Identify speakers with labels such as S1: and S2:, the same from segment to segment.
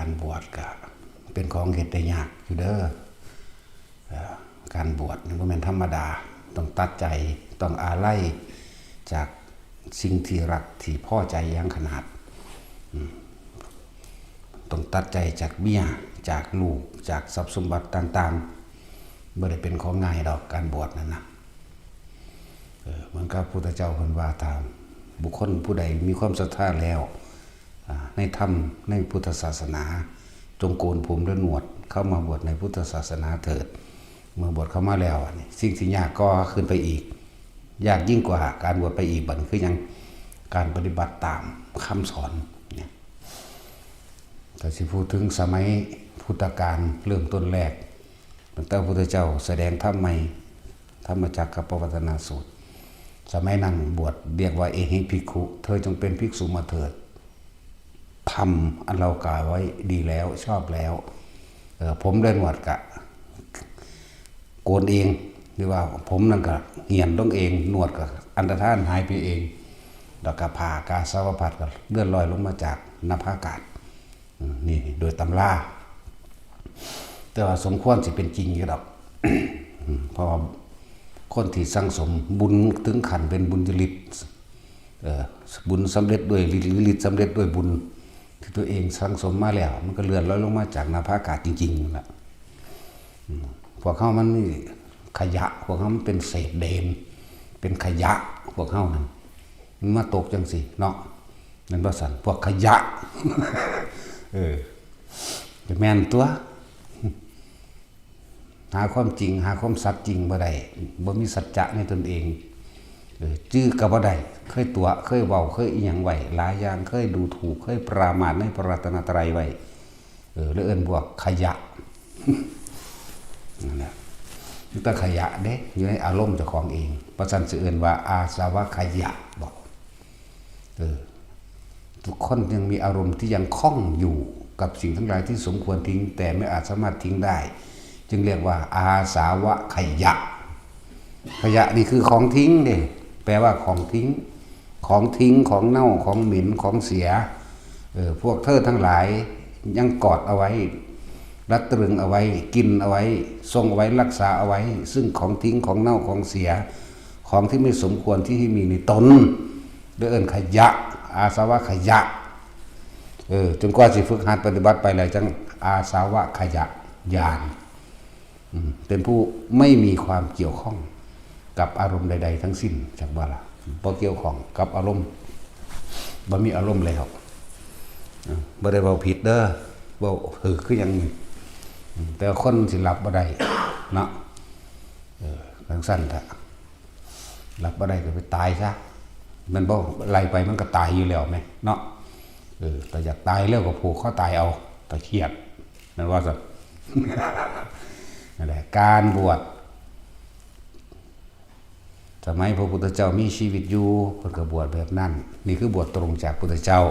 S1: การบวชก็เป็นของเฮ็ดได้ยากอยู่เด้อการบวชนี่บ่แม่นธรรมดาต้องตัดใจต้องอาลัยจากสิ่งที่รักที่พอใจอย่างขนาดต้องตัดใจจากเมียจากลูกจากทรัพย์สมบัติต่างๆบ่ได้เป็นของง่ายดอกการบวชนั่นนะเหมือนกับพระพุทธเจ้าเพิ่นว่าตามบุคคลผู้ใดมีความศรัทธาแล้วในธรรมในพุทธศาสนาจงโกนผมและหนวดเข้ามาบวชในพุทธศาสนาเถิดเมื่อบวชเข้ามาแล้วสิ่งที่ยากก็ขึ้นไปอีกยากยิ่งกว่าการบวชไปอีกบัดคือยังการปฏิบัติตามคำสอนเนี่ยแต่สิพูดถึงสมัยพุทธกาลเริ่มต้นแรกตั้งแต่พระพุทธเจ้าแสดงธรรมใหม่ธรรมจักรปวัตตนสูตรสมัยนั้นบวชเรียกว่าเอหิภิกขุเธอจงเป็นภิกษุมาเถิดทำอันเรากล่าวไว้ดีแล้วชอบแล้วผมเดินหนวดกะโกนเองหรือว่าผมนั่นก็เหี่ยนต้องเองหนวดก็อันตรธานหายไปเองดอกกระผ่ากาสาวพัดก็เลื่อนลอยลงมาจากนภาอากาศนี่โดยตำราแต่ว่าสมควรสิเป็นจริงอยู่ดอก เพราะคนที่สั่งสมบุญถึงขันเป็นบุญจริตบุญสำเร็จด้วยฤทธิ์สำเร็จด้วยบุญที่ตัวเองสั่งสมมาแล้วมันก็เลื่อนลอยลงมาจากนภาอากาศจริงๆนั่นแหละพวกเขามันนี่ขยะพวกเขามันเป็นเศษเดนเป็นขยะพวกเขานั่นมันมาตกจังสิเนาะนั่นว่าสันพวกขยะจะแม่นตัวหาความจริงหาความสัตย์จริงบ่ได้บ่มีสัจจะในตนเองจื้อกับบ่ได้เคยตัวเคยเว้าเคยอีหยังไว้หลายอย่างเคยดูถูกเคยปรามาสในพระรัตนตรัยไว้แล้วเอิ้นพวกขยะนั่นแหละอยู่แต่ขยะเด้อยู่ในอารมณ์เจ้าของเองพระสันสิเอิ้นว่าอาสวะขยะบอกทุกคนยังมีอารมณ์ที่ยังคล้องอยู่กับสิ่งทั้งหลายที่สมควรทิ้งแต่ไม่อาจสามารถทิ้งได้จึงเรียกว่าอาสาวะขยะขยะนี่คือของทิ้งเด้แปลว่าของทิ้งของทิ้งของเน่าของเหม็นของเสียพวกเธอทั้งหลายยังกอดเอาไว้รัดตรึงเอาไว้กินเอาไว้ทรงเอาไว้รักษาเอาไว้ซึ่งของทิ้งของเน่าของเสียของที่ไม่สมควรที่มีในตนเอิ้นขยะอาสาวะขยะจนกว่าสิฝึกหัดปฏิบัติไปแล้วจังอาสาวะขยะญาณเป็นผู้ไม่มีความเกี่ยวข้องกับอารมณ์ใดๆทั้งสิ้นจากว่าล่ะบ่เกี่ยวข้องกับอารมณ์บ่มีอารมณ์แล้วบ่ได้เว้าผิดเด้อเว้าคือหยังแต่คนสิรับบ่ได้เนาะจังซั่นถ้ารับบ่ได้ก็ไปตายซะมันบ่ไล่ไปมันก็ตายอยู่แล้วแม่เนาะแต่อยากตายแล้วก็ผูกคอตายเอาแต่เครียดนั่นว่าซะนั่นแหละการบวชสมัยพระพุทธเจ้ามีชีวิตอยู่เพิ่นก็บวชแบบนั้นนี่คือบวชตรงจากพุทธเจ้า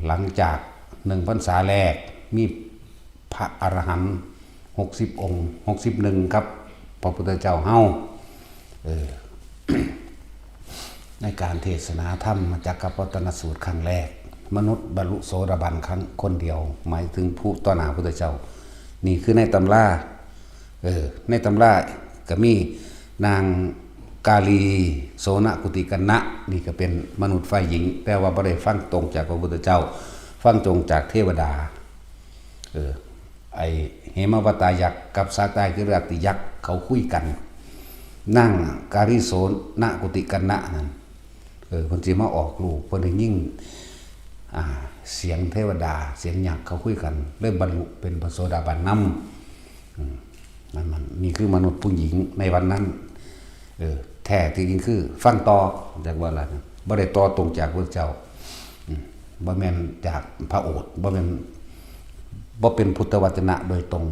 S1: หลังจาก1 พรรษาแรกมีพระอรหันต์60 องค์61ครับพระพุทธเจ้าเฮาในการเทศนาธรรมจักรปวัตตนสูตรครั้งแรกมนุษย์บรรลุโสดาบันครั้งคนเดียวหมายถึงผู้ต่อหน้าพระพุทธเจ้านี่คือในตำราในตำราก็มีนางกาลีโสนกุติกันนะนี่ก็เป็นมนุษย์ฝ่ายหญิงแต่ว่าบ่ได้ฟังตรงจากพระพุทธเจ้าฟังตรงจากเทวดาไอเหมวตายักษ์กับสาตายกิรติยักษ์เขาคุยกันนั่งกาลีโสนกุติกันนะนั่นเพิ่นสิมาออกลูกเพิ่นได้ยินเสียงเทวดาเสียงยักษ์เขาคุยกันเริ่มบรรลุเป็นพระโสดาบันนำนั่นมันนี่คือมนุษย์ผู้หญิงในวันนั้นแท้ที่จริงคือฟังต่อจากว่าอะไรบ่ได้ต่อตรงจากพระเจ้าบ่แม่นจากพระโอษฐ์บ่แม่นบ่เป็นพุทธวจนะโดยตรง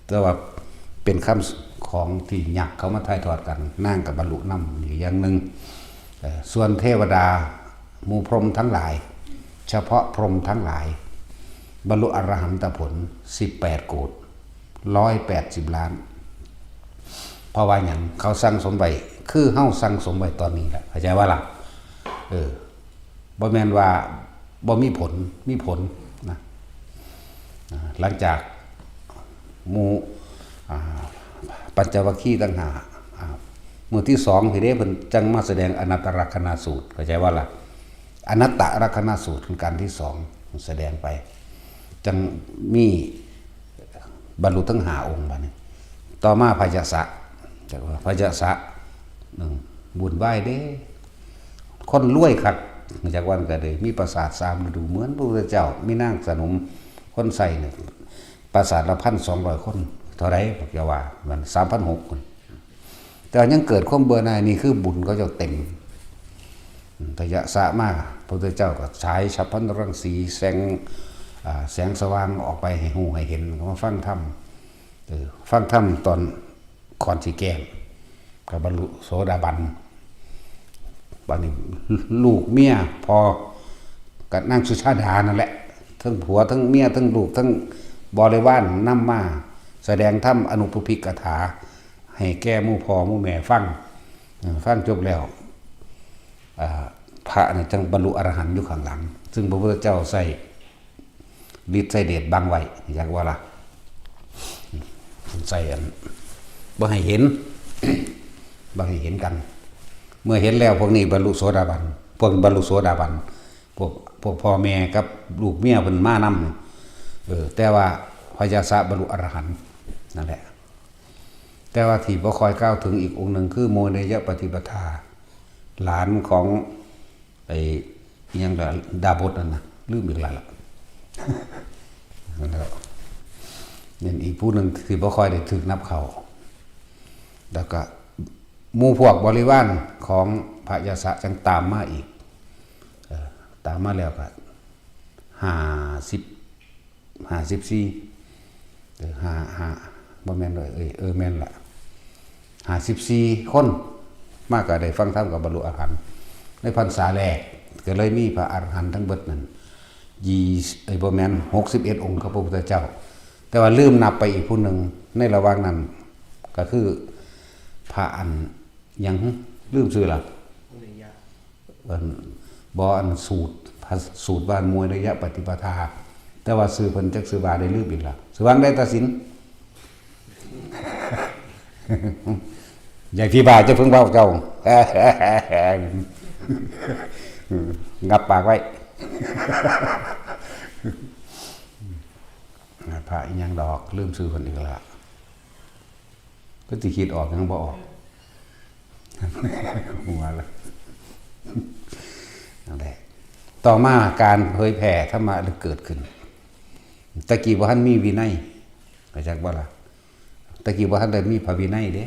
S1: แต่ว่าเป็นคำของที่ยักษ์เขามาถ่ายทอดกันนั่งกับบรรลุนำอีกอย่างนึงส่วนเทวดาหมู่พรหมทั้งหลายเฉพาะพรหมทั้งหลายบรรลุอรหันตผล18 โกฏ180 ล้านเพราะว่าอย่างเขาสั่งสมไว้คือเฮาสั่งสมไว้ตอนนี้แหละเข้าใจว่าล่ะบ่แม่นว่าบ่มีผลมีผลนะ หลังจากหมู่ปัญจวัคคีย์ต่างหากมือที่สองทีนี้เพิ่นจังมาแสดงอนัตตลักษณสูตรเข้าใจว่าล่ะอนัตตลักษณสูตรคือการที่สองแสดงไปจังมีบรรลุทั้ง5องค์บัดนี้ต่อมาพยาสะจากว่าพยาสะบุญไหว้เด้คนรวยคักจากวันก็เลยมีปราสาท3ฤดูเหมือนพระพุทธเจ้ามีนางสนมคนใส่เนี่ยปราสาทละ1,200 คนเท่าไรบอกอย่าว่ามัน 3,600 คนแต่ยังเกิดความเบื่อหน่ายนี่คือบุญก็จะเต็มพยาสะมากพระพุทธเจ้าก็ฉายฉัพพนรังสีแสงสว่างออกไปให้หูให้เห็นก็มาฟังธรรมฟังธรรมตอนก่อนสิแก้มกับบรรลุโสดาบันบัดนี้ลูกเมียพอกับนางสุชาดานั่นแหละทั้งผัวทั้งเมียทั้งลูกทั้งบริวารนำมาแสดงธรรมอนุปพิกถาให้แก้หมู่พ่อหมู่แม่ฟังจบแล้วพระเนี่ยจังบรรลุอรหันต์อยู่ข้างหลังซึ่งพระพุทธเจ้าใส่ฤทธิ์ใส่เดชบังไว้อยากว่าล่ะใส่บ่ให้เห็น บ่ให้เห็นกันเมื่อเห็นแล้วพวกนี้บรรลุโสดาบันพวกบรรลุโสดาบันพวกพ่อแม่กับลูกเมียเพิ่นมานำแต่ว่าพยาสะบรรลุอรหันต์นั่นแหละแต่ว่าที่บ่ค่อยก้าวถึงอีกองค์หนึ่งคือโมเนยปฏิปทาหลานของไอ้ยังดาบทนั่นนะลืมอีกแล้วล่ะนั่นแหละนี่อีกผู้หนึ่งที่บ่ค่อยได้ถึกนับเขาแล้วก็หมู่พวกบริวารของพระยาสะจังตามมาอีกตามมาแล้วก็54บ่แม่นเลยแม่นล่ะ54คนมากก็ได้ฟังธรรมกับบรรลุอรหันต์ในพรรษาแรกก็เลยมีพระอรหันต์ทั้งเบิดนั้นบ่แม่น61 องค์ครับพระพุทธเจ้าแต่ว่าลืมนับไปอีกผู้หนึ่งในระหว่างนั้นก็คือพระอันยังลืมชื่อล่ะบ่อันสูตรบ้านมวยระยะปฏิปทาแต่ว่าชื่อเพิ่นจักชื่อว่าได้ลืมอีกล่ะสว่างได้ตัดสิน อย่างที่บ่าจะเพิ่งเว้าเจ้า งับปากไว้ พระอีหยังดอกลืมชื่อเพิ่นอีกแล้วก็สิคิดออกยังบ่ออกหัวละนั่นแหละต่อมาการเผยแผ่ธรรมะเกิดขึ้นตะกี้บ่ทันมีวินัยเข้าใจบ่ล่ะตะกี้บ่ทันได้มีพระวินัยเด้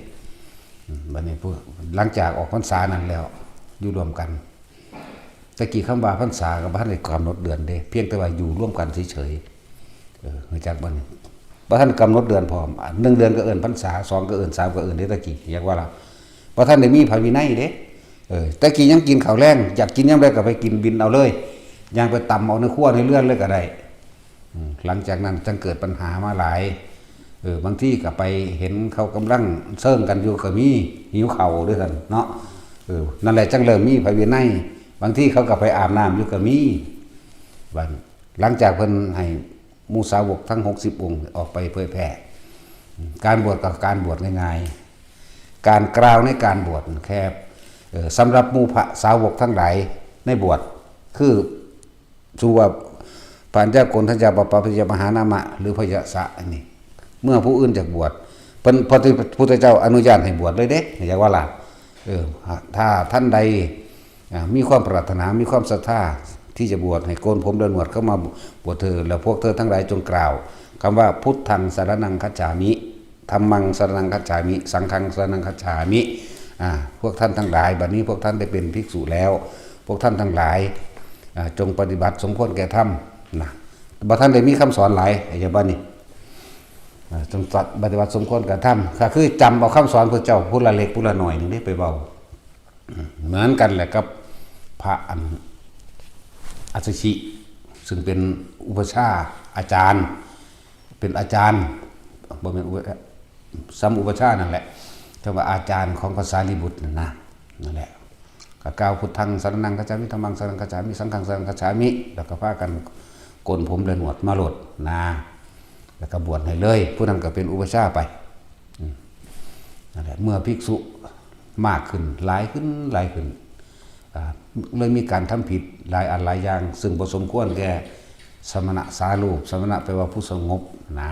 S1: บัดนี้หลังจากออกพรรษานั้นแล้วอยู่รวมกันตะกี้คำว่าพรรษาก็บ่ทันได้กำหนดเดือนเด้เพียงแต่ว่าอยู่ร่วมกันเฉยๆเข้าใจบ่นี่บ่ทันกำหนดเดือนพร้อม1 เดือนก็เอิ้นพรรษา2ก็เอิ้น3ก็เอิ้นเด้ตะกี้อยากว่าล่ะบ่ทันได้มีพระวินัยเด้ตะกี้ยังกินข้าวแรงอยากกินยามใดก็ไปกินบินเอาเลยย่างไปตำเอาในครัวในเรือนเลยก็ได้หลังจากนั้นจึงเกิดปัญหามาหลายบางที่ก็ไปเห็นเขากำลังเซิ่งกันอยู่ก็มีหิวเข่าด้วยกันเนาะนั่นแหละจังเริ่มมีพระวินัยบางที่เขาก็ไปอาบน้ำอยู่ก็มีบัดหลังจากเพิ่นให้หมู่สาวกทั้ง60 องค์ออกไปเผยแผ่การบวชกับการบวชง่ายๆการกล่าวในการบวชแค่สำหรับหมู่พระสาวกทั้งหลายในบวชคือชื่อว่าปัญจโกณทัญญาปปปัญญมหานามะหรือพยาสะนี่เมื่อผู้อื่นจากบวชพระพุทธเจ้าอนุญาตให้บวชเลยเด้อย่าว่าล่ะถ้าท่านใดมีความปรารถนามีความศรัทธาที่จะบวชให้โกนผมเดินหนวดเข้ามาบวชเธอแล้วพวกเธอทั้งหลายจงกล่าวคำว่าพุทธังสรณังคัจฉามิธัมมังสรณังคัจฉามิสังฆังสรณังคัจฉามิพวกท่านทั้งหลายบัดนี้พวกท่านได้เป็นภิกษุแล้วพวกท่านทั้งหลายจงปฏิบัติสมควรแก่ธรรมนะบ่ท่านได้มีคำสอนหลายอย่างบ้านนี้จงปฏิบัติสมควรแก่ธรรมก็คือจำเอาคำสอนพระเจ้าผู้ละเล็กผู้ละหน่อยนึงได้ไปเบาเหมือนกันแหละกับพระอัสสชิซึ่งเป็นอุปชาอาจารย์เป็นอาจารย์บ่เป็นซ้ำอุปชานั่นแหละแต่ว่าอาจารย์ของพระสารีบุตรนั่นแหละก็กล่าวพุทธังสรณังคัจฉามิธัมมังสรณังคัจฉามิสังฆังสรณังคัจฉามิแล้วก็พากันโกนผมและหนวดมาโลด แล้วก็บวชให้เลยผู้นั้นก็เป็นอุปชฌาย์ไปนั่นแหละเมื่อภิกษุมากขึ้นหลายขึ้นเลยมีการทำผิดหลายอันหลายอย่างซึ่งบ่สมควรแก่สมณะสารูปสมณะแปลว่าผู้สงบนะ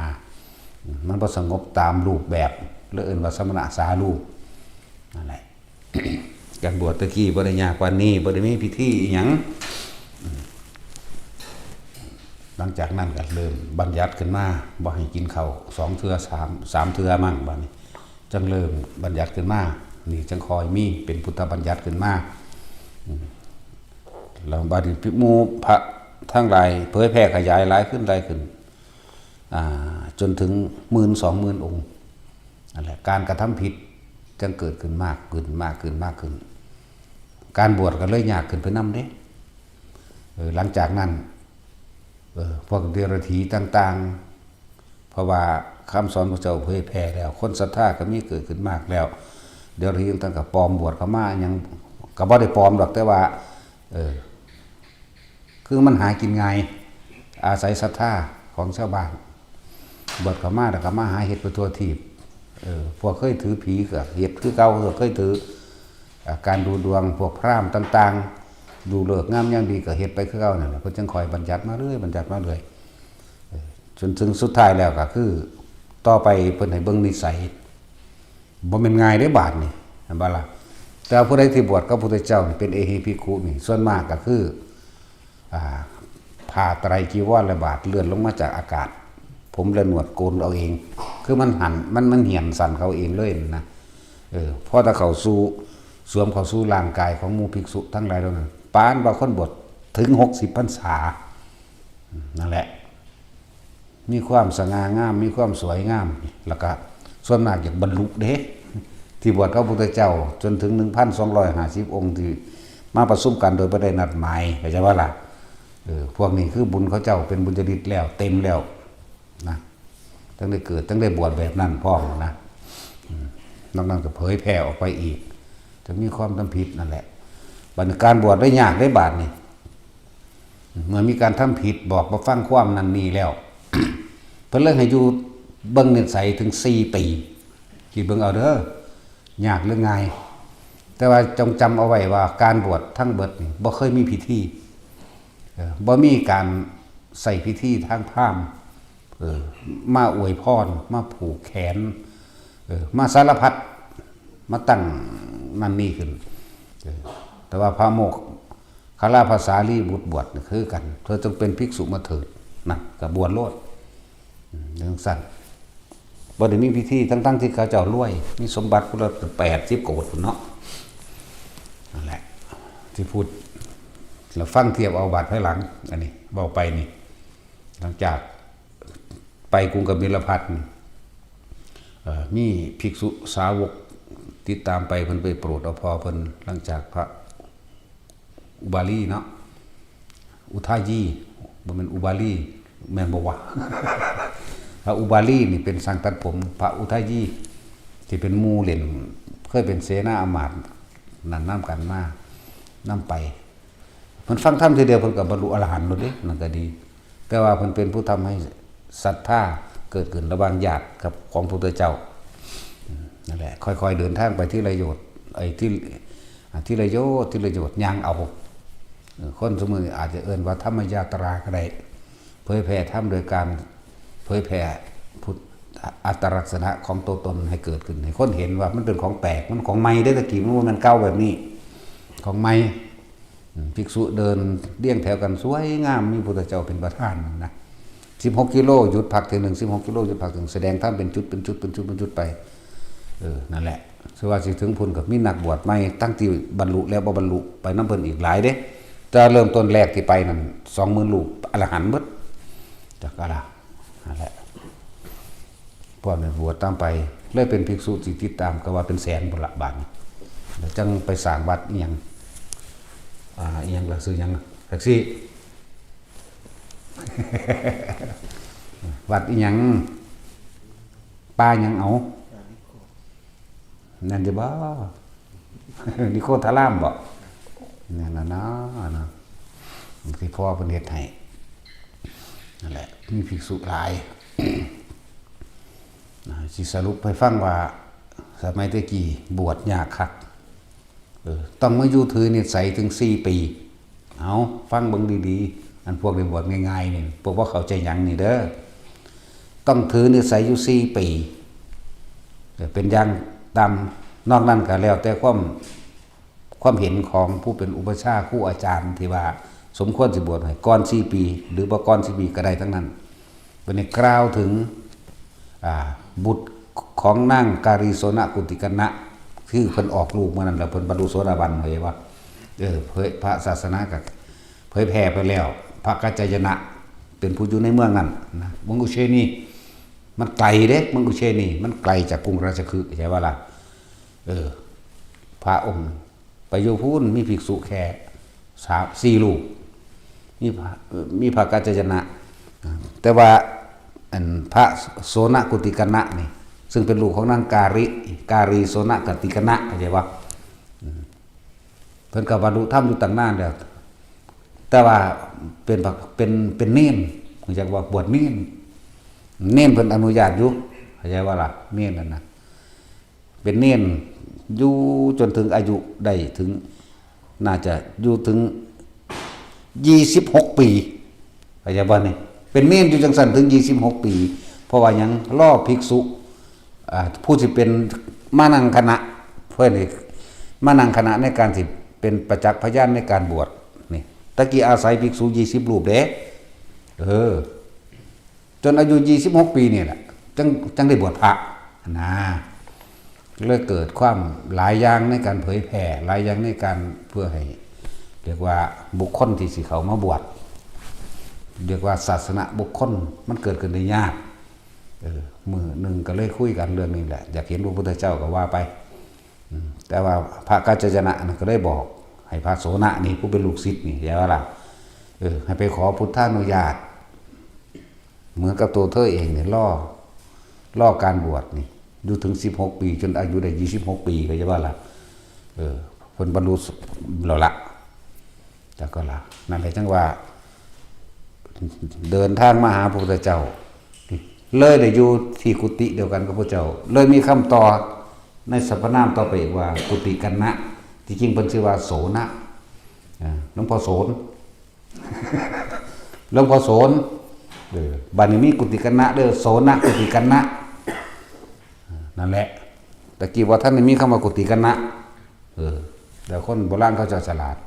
S1: มันบ่สงบตามรูปแบบเลยเอิ้นว่าสมณะสารูปนั่นแหละ การบวชตะกี้บ่ได้ยากกว่านี้บ่ได้มีพิธีอีหยังหลังจากนั้นก็เริ่มบัญญัติขึ้นมาบ่ให้กินข้าว2เทื่อ3เทื่อมั่งบัดนี้จังเริ่มบัญญัติขึ้นมานี่จังคอยมีเป็นพุทธบัญญัติขึ้นมาแล้วบัดนี้หมู่พระทั้งหลายเผยแพร่ขยายหลายขึ้นจนถึง 10,000-20,000 องค์นั่นแหละการกระทำผิดจังเกิดขึ้นมากขึ้นการบวชก็เลยยากขึ้นไปนำเด้หลังจากนั้นพวกเดรัจฉีต่างๆเพราะว่าคำสอนพระเจ้าเผยแพร่แล้วคนศรัทธาก็มีเกิดขึ้นมากแล้วเดรัจฉีต่างๆก็ปลอมบวชเข้ามายังก็บ่ได้ปลอมหรอกแต่ว่าคือมันหากินง่ายอาศัยศรัทธาของชาวบ้านบวชเข้ามาแล้วก็มาหาเฮ็ดไปทั่วทีปพวกเคยถือผีก็เฮ็ดคือเก่าเคยถือการดูดวงพวกพราหมณ์ต่างๆดูเลิกษ์งามยามดีก็เฮ็ดไปคือเก่านั่นแหละเพิ่นจึงคอยบัญญัติมาเรื่อยจนถึงสุดท้ายแล้วก็คือต่อไปเพิ่นให้เบิ่งนิสัยบ่แม่นง่ายได้บาดนี่เห็นบ่ล่ะแต่ผู้ใดที่บวชกับพระพุทธเจ้านี่เป็นเอหิภิกขุนี่ส่วนมากก็คือผ้าไตรจีวรและบาทเลื่อนลงมาจากอากาศผมและหนวดโกนเอาเองคือมันหันมันเหี่ยนสั่นเขาเองเลยนะพอถ้าเขาสู้สวมเขาสู้ร่างกายของหมู่ภิกษุทั้งหลายเหล่านั้นปานว่าคนบวชถึง60 พรรษานั่นแหละมีความสง่างามมีความสวยงามแล้วก็ส่วนมากอยากบรรลุเด้ที่บวชกับพระพุทธเจ้าจนถึง 1,250 องค์ที่มาประชุมกันโดยบ่ได้นัดหมายเข้าใจว่าล่ะพวกนี้คือบุญเขาเจ้าเป็นบุญจริตแล้วเต็มแล้วนะตั้งได้เกิดตั้งได้บวชแบบนั้นพ่อนะนอกนั้นก็เผยแผ่ออกไปอีกจะมีความทำผิดนั่นแหละบัดการบวชได้ยากได้บาดนี่เมื่อมีการทำผิดบอกมาฟังความนั้นนี่แล้ว เพิ่นเลยให้อยู่เบิ่งนิสัยถึง4 ปีคิดเบิ่งเอาเด้อยากหรือไงแต่ว่าจงจำเอาไว้ว่าการบวชทั้งเบิดนี่บ่เคยมีพิธีบ่มีการใส่พิธีทางพราหมณ์มาอวยพรมาผูกแขนมาสารพัดมาตั้งนั่นนี่ขึ้นแต่ว่าพระโมคคัลลาภาษาลีบุตรบวชคือกันเธอจงเป็นภิกษุมาเถิดนะกับบวชโลดเรื่องสั้นบ่ได้มีพิธีทั้งที่เขาเจ้ารวยมีสมบัติคนละ80 โกฏเนาะนั่นแหละที่พูดเราฟังเทียบเอาบาดภายหลังอันนี้เบาไปนี่หลังจากไปกรุงกบิลพัสมีภิกษุสาวกติดตามไปเพิ่นไปโปรดเอาพอเพิ่นหลังจากพระอุบาลีเนาะอุทายีบ่แม่นอุบาลีแม่นบ่วะ พระอุบาลีนี่เป็นสังตัดผมพระอุทายีที่เป็นหมู่เล่นเคยเป็นเสนาอมาตย์นั่นนำกันมานำไปเพิ่นฟังธรรมทีเดียวเพิ่นก็บรรลุอรหันต์หมดเด้นั่นก็ดีแต่ว่าเพิ่นเป็นผู้ทำให้ศรัทธาเกิดขึ้นระหว่างญาติกับของพระพุทธเจ้านั่นแหละค่อยๆเดินทางไปที่ระโยชน์ที่ระโยชน์ย่างเอาคนสมัยอาจจะเอิ้นว่าธรรมยาตราก็ได้เผยแผ่ธรรมโดยการเผยแผ่พุทธอัตลักษณะของตัวตนให้เกิดขึ้นให้คนเห็นว่ามันเป็นของแปลกมันของใหม่ได้ตะกี้มันเก่าแบบนี้ของใหม่ภิกษุเดินเรียงแถวกันสวยงามมีพระพุทธเจ้าเป็นประธานนะ16 กิโลหยุดพักทีนึง16 กิโลหยุดพักถึงแสดงธรรมเป็นจุดไปนั่นแหละสว่าสิถึงพุ่นกับมีนักบวชใหม่ตั้งที่บรรลุแล้วบ่บรรลุไปนำเพิ่นอีกหลายเด้จะเริ่มต้นแรกที่ไปนั่น 20,000 ลูกอรหันต์เบิดจักอะไรนั่นแหละพวกนั้นบวชตามไปเลยเป็นภิกษุที่ติดตามก็ว่าเป็นแสนพุ่นละบาดแล้วจังไปสร้างวัดอีหยังล่ะซื้อหยังแท็กซี่ วัดอีหยังป้าหยังเอานั่นจะบ่ นิโคทารามบ่นั่นน่ะนะที่พ่อเพิ่นเฮ็ดให้นั่นแหละมีภิกษุหลาย สิสรุปให้ฟังว่าสมัยตะกี้บวชยากคักต้องมาอยู่ถือนิสัยถึง4 ปีเอาฟังเบิ่งดีๆอันพวกได้บวชง่ายๆนี่พวกว่าเข้าใจหยังนี่เด้อต้องถือนิสัยอยู่4 ปีเป็นอย่างตามนอกนั้นก็แล้วแต่ความเห็นของผู้เป็นอุปชฌาย์ครูอาจารย์ที่ว่าสมควรสิบวชให้ก่อน4 ปีหรือบ่ก่อน4 ปีก็ได้ทั้งนั้นวันนี้กล่าวถึงบุตรของนางการีโสนกุติกนะคือเพิ่นออกลูกเมื่อนั้นแล้วเพิ่นบรรลุโสดาบันเผยว่าเผยพระศาสนาก็เผยแผ่ไปแล้วพระกัจจายนะเป็นผู้อยู่ในเมืองนั้นนะเมืองอุเชนีมันไกลเด้เมืองอุเชนีมันไกลจากกรุงราชคฤห์ใช่ป่ะล่ะพระองค์ไปอยู่พูนมีภิกษุแค่4 ลูกมีพระกัจจายนะแต่ว่าอันพระโสนกุติกนะนี่ซึ่งเป็นลูกของนางการีโสนกติกนะเข้าใจป่ะเพิ่นก็บรรลุธรรมอยู่ตั้งนานแล้วแต่ว่าเป็นเน้นเข้าใจว่าบวชเน้นเพิ่นอนุญาตอยู่เข้าใจว่าล่ะเน้นนั่นน่ะเป็นเน้นอยู่จนถึงอายุได้ถึงน่าจะอยู่ถึง26 ปีเข้าใจบ่นี่เป็นเน้นอยู่จังซั่นถึง26 ปีเพราะว่าหยังล่อภิกษุผู้ที่เป็นมานังคณะเพื่อนนี่มานังคณะในการที่เป็นประจักษ์พยานในการบวชนี่ตะกี้อาศัยภิกษุ20 รูปเด้จนอายุ26 ปีนี่แหละจังได้บวชพระนะเลยเกิดความหลายอย่างในการเผยแผ่หลายอย่างในการเพื่อให้เรียกว่าบุคคลที่สิเขามาบวชเรียกว่าศาสนาบุคคลมันเกิดขึ้นได้ยากมือหนึ่งก็เลยคุยกันเรื่องนี้แหละอยากเห็นพระพุทธเจ้าก็ว่าไปแต่ว่าพระกัจจายนะก็ได้บอกให้พระโสนนี่ผู้เป็นลูกศิษย์นี่ใช่ไหมล่ะให้ไปขอพุทธานุญาตเหมือนกับตัวเธอเองเนี่ยล่อการบวชนี่อยู่ถึง16 ปีจนอายุได้26 ปีก็ใช่ว่าล่ะคนบรรลุแล้วละแต่ก็ล่ะนั่นแหละจังว่าเดินทางมาหาพระพุทธเจ้าเลยได้อยู่ที่กุฏิเดียวกันกับพระเจ้าเลยมีคำต่อในสรรพนามต่อไปอีกว่ากุฏิกันนะที่จริงเป็นชื่อว่าโสนะหลวงพ่อโสนหลวงพ่อโสนบัดนี้มีกุฏิกันนะเด้อโสนะกุฏิกันนะนั่นแหละตะกี้ว่าท่านมีคำว่ากุฏิกันนะแต่คนโบราณเขาจะฉลาด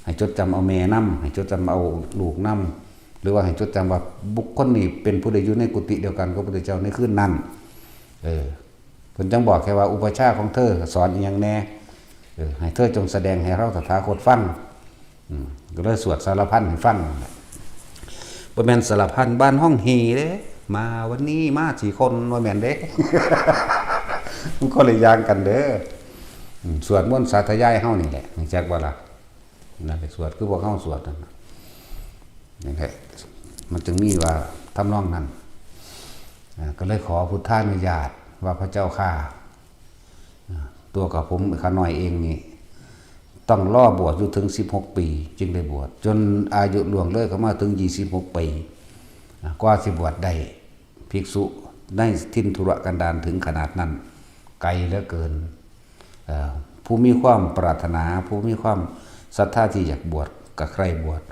S1: ให้จดจำเอาแม่นำให้จดจำเอาลูกนำหรือว่าให้จดจำว่าบุคคลนี้เป็นผู้ใดอยู่ในกุฏิเดียวกันกับพระพุทธเจ้าในคืนนั้นเพิ่นจังบอกแค่ว่าอุปชฌาย์ของเธอสอนอีหยังแน่ให้เธอจงแสดงให้เราตถาคตฟังก็เลยสวดสารพันให้ฟังบ่แม่นสารพันบ้านห้องฮีเด้มาวันนี้มา4 คนบ่แม่นเด้ มันก็เลยยางกันเด้อสวดมนต์สาธยายเฮานี่แหละจังจักว่าล่ะนั่นแหละสวดคือพวกเฮาสวดนั่นนี่แหละมันจึงมีว่าทำนองนั้นก็เลยขอพุทธานุญาตว่าพระเจ้าข้าตัวกับผมข้าน้อยเองนี่ต้องล่อบวชอยู่ถึง16 ปีจึงได้บวชจนอายุล่วงเลยเข้ามาถึง26 ปีกว่าสิบวชได้ภิกษุได้ทิ้นธุระกันดารถึงขนาดนั้นไกลเหลือเกินผู้มีความปรารถนาผู้มีความศรัทธาที่อยากบวชกับใครบวช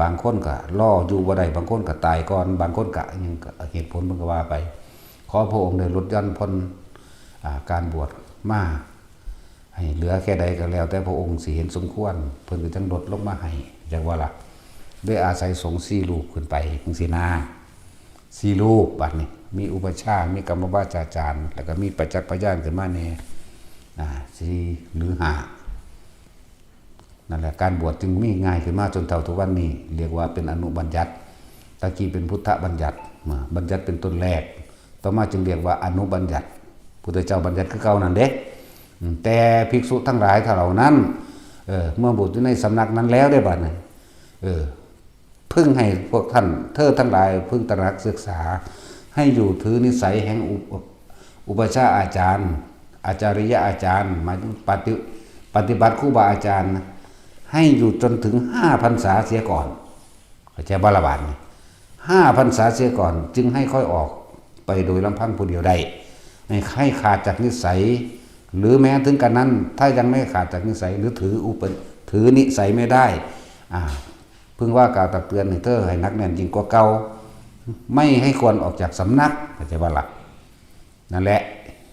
S1: บางคนก็ล่ออยู่บ่ได้บางคนก็ตายก่อนบางคนก็ยังเหตุผลมันก็ว่าไปขอพระองค์ได้ลดหย่อนพ้นการบวชมาให้เหลือแค่ใดก็แล้วแต่พระองค์สิเห็นสมควรเพิ่นก็จังลดลงมาให้จังว่าล่ะด้วยอาศัยสงฆ์4 รูปขึ้นไปจังซี่นะ4 รูปบัดนี้มีอุปชฌาย์มีกรรมวาจาจารย์แล้วก็มีประจักษ์พยานขึ้นมาแน่4 หรือ 5นั่นแหละการบวชจึงมีง่ายขึ้นมาจนเท่าทุกวันนี้เรียกว่าเป็นอนุบัญญัติตะกี้เป็นพุทธบัญญัติบัญญัติเป็นต้นแรกต่อมาจึงเรียกว่าอนุบัญญัติพุทธเจ้าบัญญัติคือเก่านั่นเด้แต่ภิกษุทั้งหลายเหล่านั้นเมื่อบวชอยู่ในสำนักนั้นแล้วได้บัดนี้พึ่งให้พวกท่านเธอทั้งหลายพึ่งตระหนักศึกษาให้อยู่ถือนิสัยแห่งอุปชฌาย์อาจารย์อาจาริยะอาจารย์หมายถึงปฏิบัติครูบาอาจารย์ให้อยู่จนถึง5 พรรษาเสียก่อนเข้าใจบาลบาท5 พรรษาเสียก่อนจึงให้ค่อยออกไปโดยลำพังผู้เดียวได้ ให้ขาดจากนิสัยหรือแม้ถึงกันนั้นถ้ายังไม่ขาดจากนิสัยหรือถือนิสัยไม่ได้เพิ่งว่ากล่าวตักเตือนให้เธอให้นักแน่นยิ่งกว่าเก่าไม่ให้ควรออกจากสำนักเข้าใจว่าหลักนั่นแหละ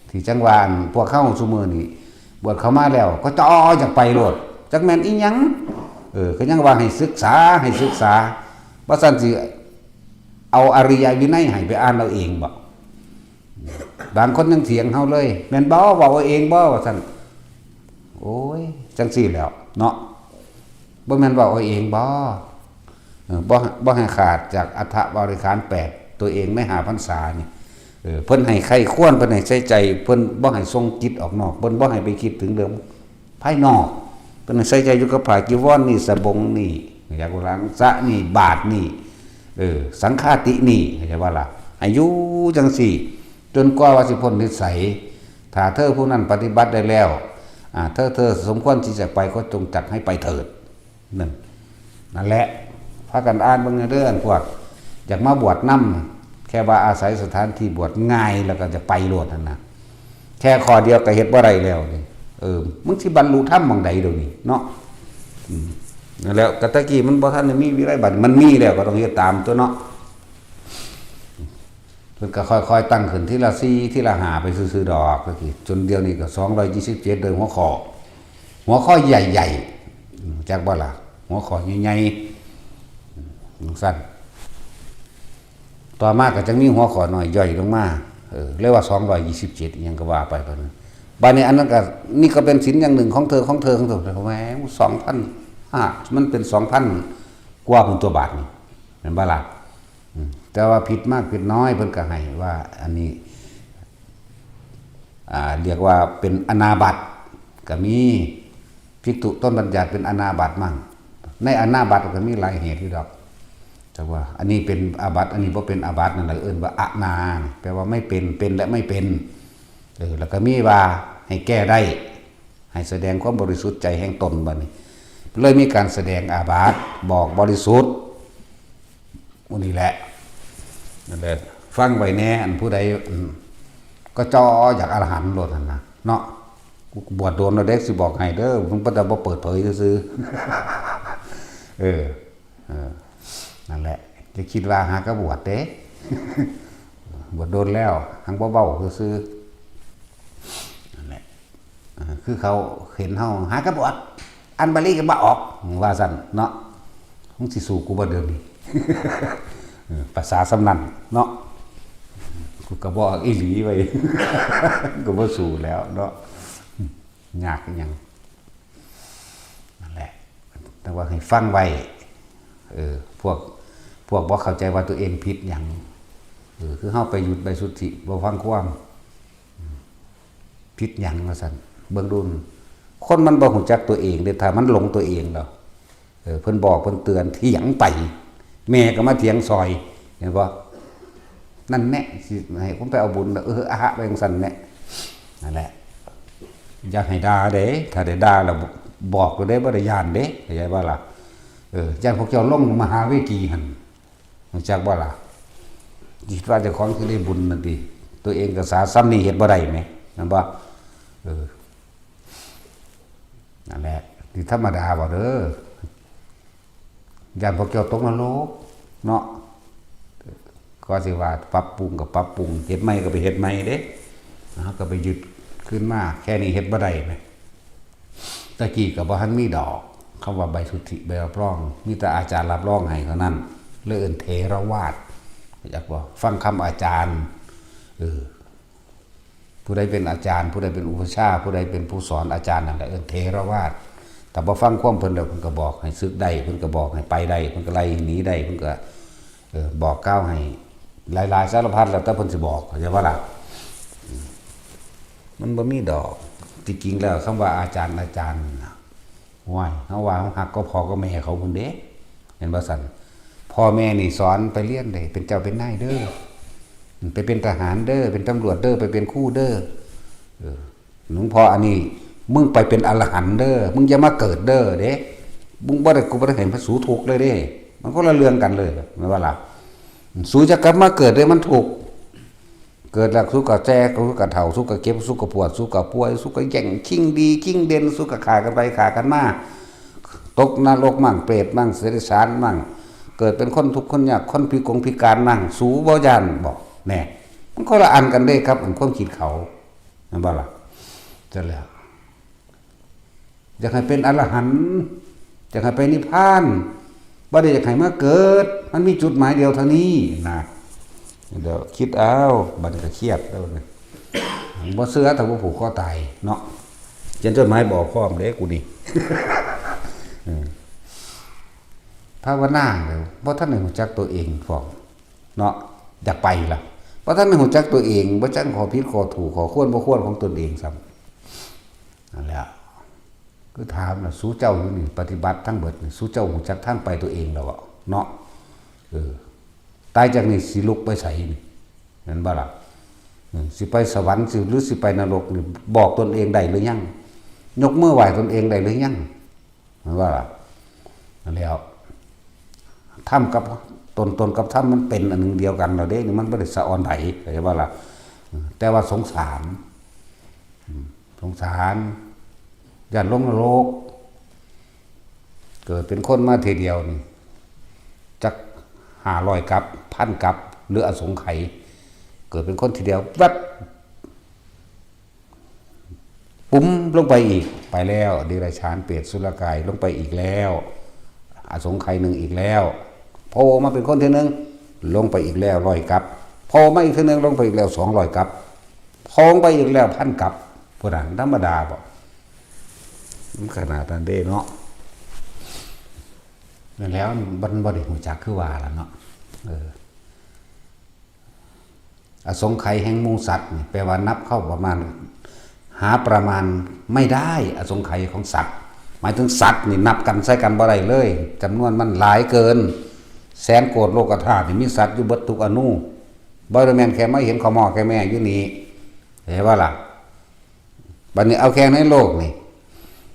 S1: ที่จังหวะพวกเข้าซุมือนี่บวชเข้ามาแล้วก็จ่ออยากไปโลดจักแม่นอีหยังก็ยังว่าให้ศึกษาว่าซั่นสิเอาอริยวินัยให้ไปอ่านเอาเองบ่บางคนยังเถียงเฮาเลยแม่นบ่เว้าเอาเองบ่ว่าซั่นโอ้ยจังซี่แล้วเนาะบ่แม่นเว้าเอาเองบ่บ่ให้ขาดจากอัฏฐบริขาร8ตัวเองไม่หาพรรษานี่เพิ่นให้ใครควรเพิ่นให้ใส่ใจเพิ่นบ่ให้ส่งจิตออกนอกเพิ่นบ่ให้ไปคิดถึงเรื่องภายนอกเพิ่นให้ใส่ใจอยู่กับผ้าจีวรนี่สบงนี่อยากล้างสะนี่บาทนี่สังฆาตินี่เข้าใจว่าล่ะอายุจังสี่จนกว่าว่าสิพ้นนิสัยถ้าเธอผู้นั้นปฏิบัติได้แล้วเธอสมควรที่จะไปก็จงจัดให้ไปเถิดนั่นแหละพากันอ่านเบิ่งเด้อพวกอยากมาบวชนำแค่ว่าอาศัยสถานที่บวชง่ายแล้วก็จะไปโลดนั่นนะแค่ข้อเดียวก็เฮ็ดบ่ได้แล้วนี่มึงสิบรรลุธรรมหม่องใดเดี๋ยวนี้เนาะนั่นแล้วกะตะกี้มันบ่ทันได้มีวิไลบัติมันมีแล้วก็ต้องเฮ็ดตามตัวเนาะเพิ่นก็ค่อยๆตั้งขึ้นทีละ4ทีละ5ไปซื่อๆดอกก็คือจนเดี๋ยวนี้ก็227โดยหัวข้อใหญ่ๆจักบ่ล่ะหัวข้อใหญ่ๆสั้นต่อมาก็จะมีหัวข้อน้อยย่อยลงมาเรียกว่า227อีหยังก็ว่าไปบัดนั้นบัดนี้อันนั้นก็นี่ก็เป็นศีลอย่างหนึ่งของเธอแหม2,500มันเป็น 2,000 กว่าพุ่นตัวบาทนี่แม่นบ่ล่ะแต่ว่าผิดมากผิดน้อยเพิ่นก็ให้ว่าอันนี้เรียกว่าเป็นอนาบัติก็มีภิกษุต้นบัญญัติเป็นอนาบัติมั่งในอนาบัติก็มีหลายเหตุอยู่ดอกแต่ว่าอันนี้เป็นอาบัติอันนี้บ่เป็นอาบัตินั่นแหละเอิ้นว่าอนาแปลว่าไม่เป็นและไม่เป็นแล้วก็มีว่าให้แก้ได้ให้แสดงความบริสุทธิ์ใจแห่งตนบัดนี้เลยมีการแสดงอาบัติบอกบริสุทธิ์มื้อนี้แหละนั่นแหละฟังไว้แน่อันผู้ใดก็จ่ออยากอรหันต์โลดนั่นน่ะเนาะกูบวชโดนแล้วเด็กสิบอกให้เด้อมึงบ่ได้บ่เปิดเผยซื่อนั่นแหละจะคิดว่าหากระบวชเด้ บวชโดนแล้วหังเบาๆซื่อนั่นแหละคือเขาเห็นเฮาหากระบวชอันบาลีก็บ่ออกว่าซั่นเนาะมึงสิสู้กูบ่เดิมนี่ ภาษาสำนันเนาะกูก็บอกอีหลีไว้ ก็บ่สู้แล้วเนาะยากอีหยังนั่นแหละแต่ว่าให้ฟังไว้พวกบ่เข้าใจว่าตัวเองผิดหยังคือเฮาไปหยุดไปสุทธิบ่ฟังความผิดหยังว่าซั่นเบิ่งดูคนมันบ่ฮู้จักตัวเองเด้ถ้ามันหลงตัวเองแล้วเพิ่นบอกเพิ่นเตือนเถียงไปแม่ก็มาเถียงซอยเห็นบ่นั่นแน่สิให้ผมไปเอาบุญอะฮะไปจังซั่นแน่นั่นแหละอยากให้ด่าเด้ถ้าได้ด่าแล้วบอกก็ได้บ่ได้ย่านเด้เข้าใจบ่ล่ะย่านพวกเจ้าลงมหาเวทีหั่นรู้จักบ่ล่ะคิดว่าเจ้าของสิได้บุญนั่นติตัวเองก็สาซ้ำนี่เฮ็ดบ่ได้แหมนั่นบ่นั่นแหละที่ธรรมดาบ่เด้อย่านพวกเจ้าตกนรกเนาะก็สิว่าปรับปรุงก็ปรับปรุงเฮ็ดใหม่ก็ไปเฮ็ดใหม่เด้ก็ไปยึดขึ้นมาแค่นี้เฮ็ดบ่ได้แหมตะกี้ก็บ่ทันมีดอกคำว่าใบสุทธิใบรับรองมีแต่อาจารย์รับรองให้เท่านั้นเลยเอิ้นเถรวาทอยากว่าฟังคำอาจารย์ผู้ใดเป็นอาจารย์ผู้ใดเป็นอุปชฌาย์ผู้ใดเป็นผู้สอนอาจารย์นั่นแหละเอิ้นเถรวาทแต่บ่ฟังความเพิ่นแล้วเพิ่นก็บอกให้สึกได้เพิ่นก็บอกให้ไปได้เพิ่นก็ไล่หนีได้เพิ่นก็บอกก้าวให้หลายๆสารพัดแล้วแต่เพิ่นสิบอกเข้าใจบ่ล่ะมันบ่มีดอกที่จริงแล้วคำว่าอาจารย์ว้ายเฮาว่าเฮาฮักก็พ่อก็แม่เขาพุ่นเด้เห็นบ่ซั่นพ่อแม่นี่สอนไปเรียนได้เป็นเจ้าเป็นนายเด้อไปเป็นทหารเด้อเป็นตำรวจเด้อไปเป็นครูเด้อหลวงพ่ออันนี้มึงไปเป็นอรหันต์เด้อมึงอย่ามาเกิดเด้อเด้มึงบ่ได้กูบ่ได้เห็นพระสูทุกข์เลยเด้มันก็ละเรื่องกันเลยแม่นว่าล่ะสูจะกลับมาเกิดเลยมันถูก เกิดแล้วสู้กับแจ้สู้กับเฒ่าสู้กับเก็บสู้กับปวดสู้กับป่วยสู้กับแย่งชิงดีชิงเด่นสู้กับขากันไปขากันมาตกนรกมั่งเปรตมั่งเสด็จสารมั่งเกิดเป็นคนทุกข์คนยากคนพิการมั่งสูบ่ยันบอกแน่มันก็ละอันกันได้ครับอันความคิดเขานั่นบ่ล่ะจะแล้วอยากให้เป็นอรหันต์อยากให้ไปนิพพานบ่ได้อยากให้มาเกิดมันมีจุดหมายเดียวเท่านี้นะเดี๋ยวคิดเอาบัดนี้ก็เครียดแล้วนี่บ่เชื่อถ้าบ่ผูกคอตายเนาะเขียนจดหมายบอกพร้อมเด้กูนี่ ภาวนาเด้อบ่ทันได้รู้จักตัวเองพร้อมเนาะอยากไปล่ะบ่ทันได้รู้จักตัวเองบ่จักขอผิดขอถูกขอควรบ่ควรของตนเองซ้ำนั่นแหละคือถามน่ะสู้เจ้าอยู่นี่ปฏิบัติทั้งเบิดนี่สู้เจ้ารู้จักทางไปตัวเองแล้วเนาะตายจากนี้สิลุกไปไสนี่นั่นบ่ล่ะสิไปสวรรค์สิหรือสิไปนรกนี่บอกตนเองได้หรือยังยกมือไหว้ตนเองได้หรือยังนั่นว่าล่ะนั่นแล้วทำกับตนกับทำมันเป็นอันหนึ่งเดียวกันเราเด้นี่มันบ่ได้สะออนไผเข้าใจบ่ล่ะแต่ว่าสงสารย่านลงนรกเกิดเป็นคนมาทีเดียวนี่จัก500กับ1,000กับหรืออสงไขยเกิดเป็นคนทีเดียววัดปุ้มลงไปอีกไปแล้วเดรัจฉานเปรตสุรกายลงไปอีกแล้วอสงไขยหนึ่งอีกแล้วโผล่มาเป็นคนทีนึงลงไปอีกแล้ว100กับโผล่มาอีกทีนึงลงไปอีกแล้ว200กับโผล่ไปอีกแล้ว1,000กับพวกนั้นธรรมดาบ่ขนาดนั้นเด้เนาะนั่นแล้วมันบ่ได้รู้จักคือว่าล่ะเนาะอสงไขยแห่งหมู่สัตว์นี่แปลว่านับเข้าประมาณหาประมาณไม่ได้อสงไขยของสัตว์หมายถึงสัตว์นี่นับกันใส่กันบ่ได้เลยจำนวนมันหลายเกินแสนโกฏโลกธาตุนี่มีสัตว์อยู่เบิดทุกอนุบ่ได้แม่นแค่มาเห็นข้าวหม้อแค่แม่อยู่นี่เห็นว่าล่ะบัดนี้เอาแค่ในโลกนี่